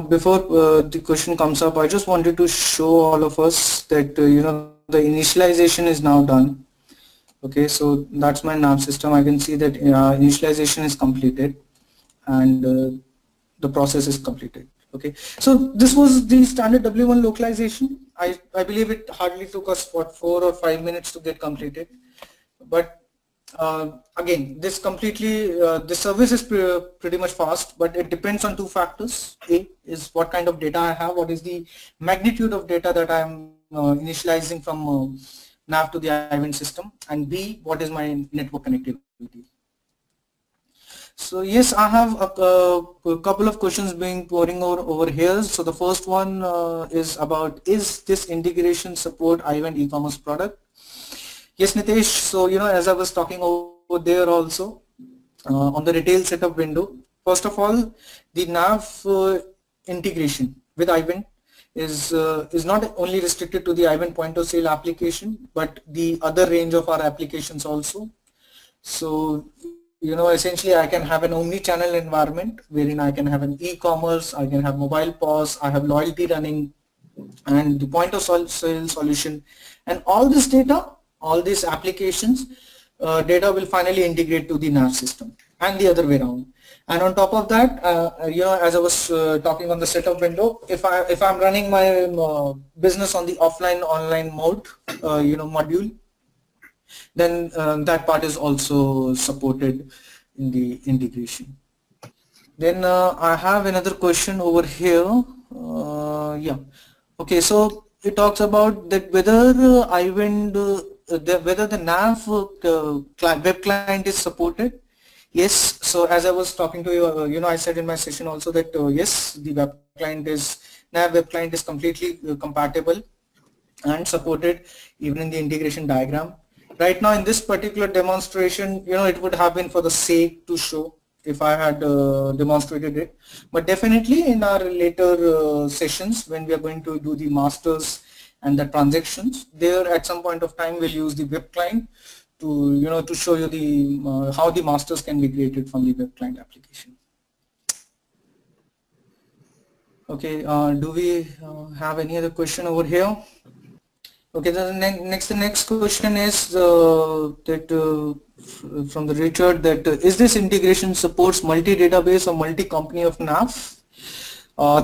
before the question comes up, I just wanted to show all of us that the initialization is now done. Okay, so that's my nav system. I can see that initialization is completed, and the process is completed. Okay, so this was the standard W1 localization. I believe it hardly took us 4 or 5 minutes to get completed, but again, this completely the service is pretty much fast, but it depends on two factors. A is what kind of data I have, what is the magnitude of data that I'm initializing from nav to the event system, and B, what is my network connectivity. So yes, I have a couple of questions being pouring over here. So the first one is about, is this integration support event e-commerce product? Yes, Nitesh. So as I was talking over there also on the retail setup window, first of all, the nav integration with event is not only restricted to the event point of sale application, but the other range of our applications also. So essentially I can have an omni-channel environment wherein I can have an e-commerce, I can have mobile POS, I have loyalty running, and the point of sale solution, and all this data, all these applications data will finally integrate to the NAV system, and the other way around. And on top of that, as I was talking on the setup window, if I'm running my business on the offline online mode, module, then that part is also supported in the integration. Then I have another question over here. Yeah. Okay. So it talks about that whether whether the NAV web client is supported. Yes. So as I was talking to you, I said in my session also that yes, the NAV web client is completely compatible and supported even in the integration diagram. Right now in this particular demonstration, it would have been for the sake to show if I had demonstrated it, but definitely in our later sessions when we are going to do the masters and the transactions, there at some point of time we'll use the web client to to show you the how the masters can be created from the web client application. Okay, do we have any other question over here? Okay, the next question is that from the Richard, that is this integration supports multi-database or multi-company of NAV?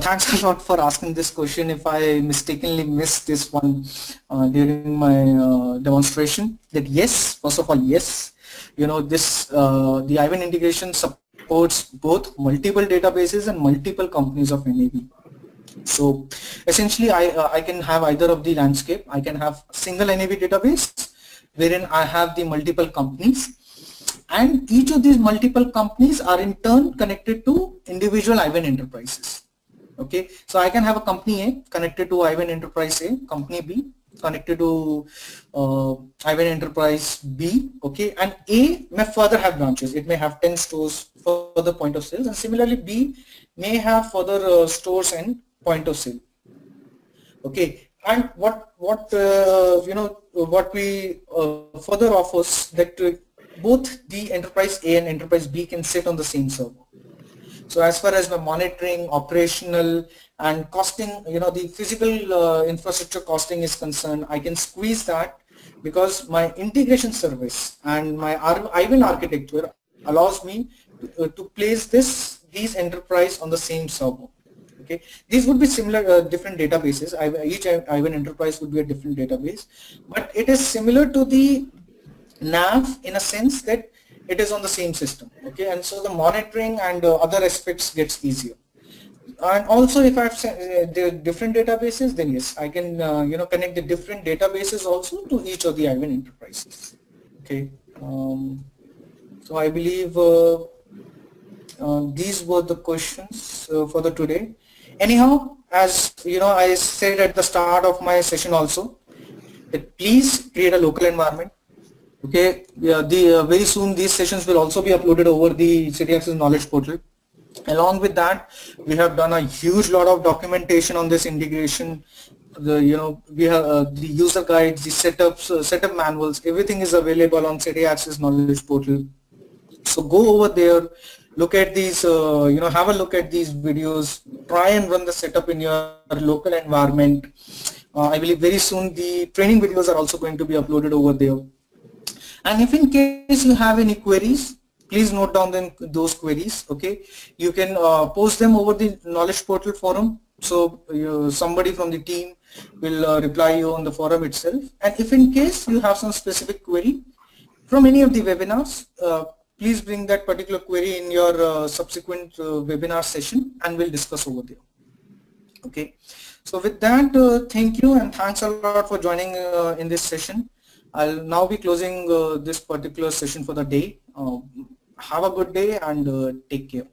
Thanks a lot for asking this question. If I mistakenly missed this one during my demonstration, that yes, first of all, yes, the Ivan integration supports both multiple databases and multiple companies of NAV. So essentially I can have either of the landscape. I can have a single NAV database wherein I have the multiple companies, and each of these multiple companies are in turn connected to individual Ivan enterprises. Okay, so I can have a company A connected to Ivan enterprise A, company B connected to Ivan enterprise B. Okay, and A may further have branches. It may have 10 stores for the point of sales, and similarly B may have further stores and point of sale. Okay, and what we further offers that both the enterprise A and enterprise B can sit on the same server. So as far as the monitoring, operational and costing, the physical infrastructure costing is concerned, I can squeeze that because my integration service and my Ivan architecture allows me to place these enterprise on the same server. Okay, these would be similar, different databases. Each Ivan enterprise would be a different database, but it is similar to the NAV in a sense that it is on the same system. Okay, and so the monitoring and other aspects gets easier. And also, if I have the different databases, then yes, I can connect the different databases also to each of the Ivan enterprises. Okay, so I believe these were the questions for the today. Anyhow, as I said at the start of my session also, that please create a local environment. Okay, yeah, very soon these sessions will also be uploaded over the CityAccess knowledge portal. Along with that, we have done a huge lot of documentation on this integration. We have the user guides, the setup manuals, everything is available on CityAccess knowledge portal. So go over there, look at these, have a look at these videos, try and run the setup in your local environment. I believe very soon the training videos are also going to be uploaded over there. And if in case you have any queries, please note down those queries. Okay, you can post them over the knowledge portal forum. So somebody from the team will reply you on the forum itself. And if in case you have some specific query from any of the webinars, please bring that particular query in your subsequent webinar session, and we'll discuss over there. Okay, so with that, thank you and thanks a lot for joining in this session. I'll now be closing this particular session for the day. Have a good day and take care.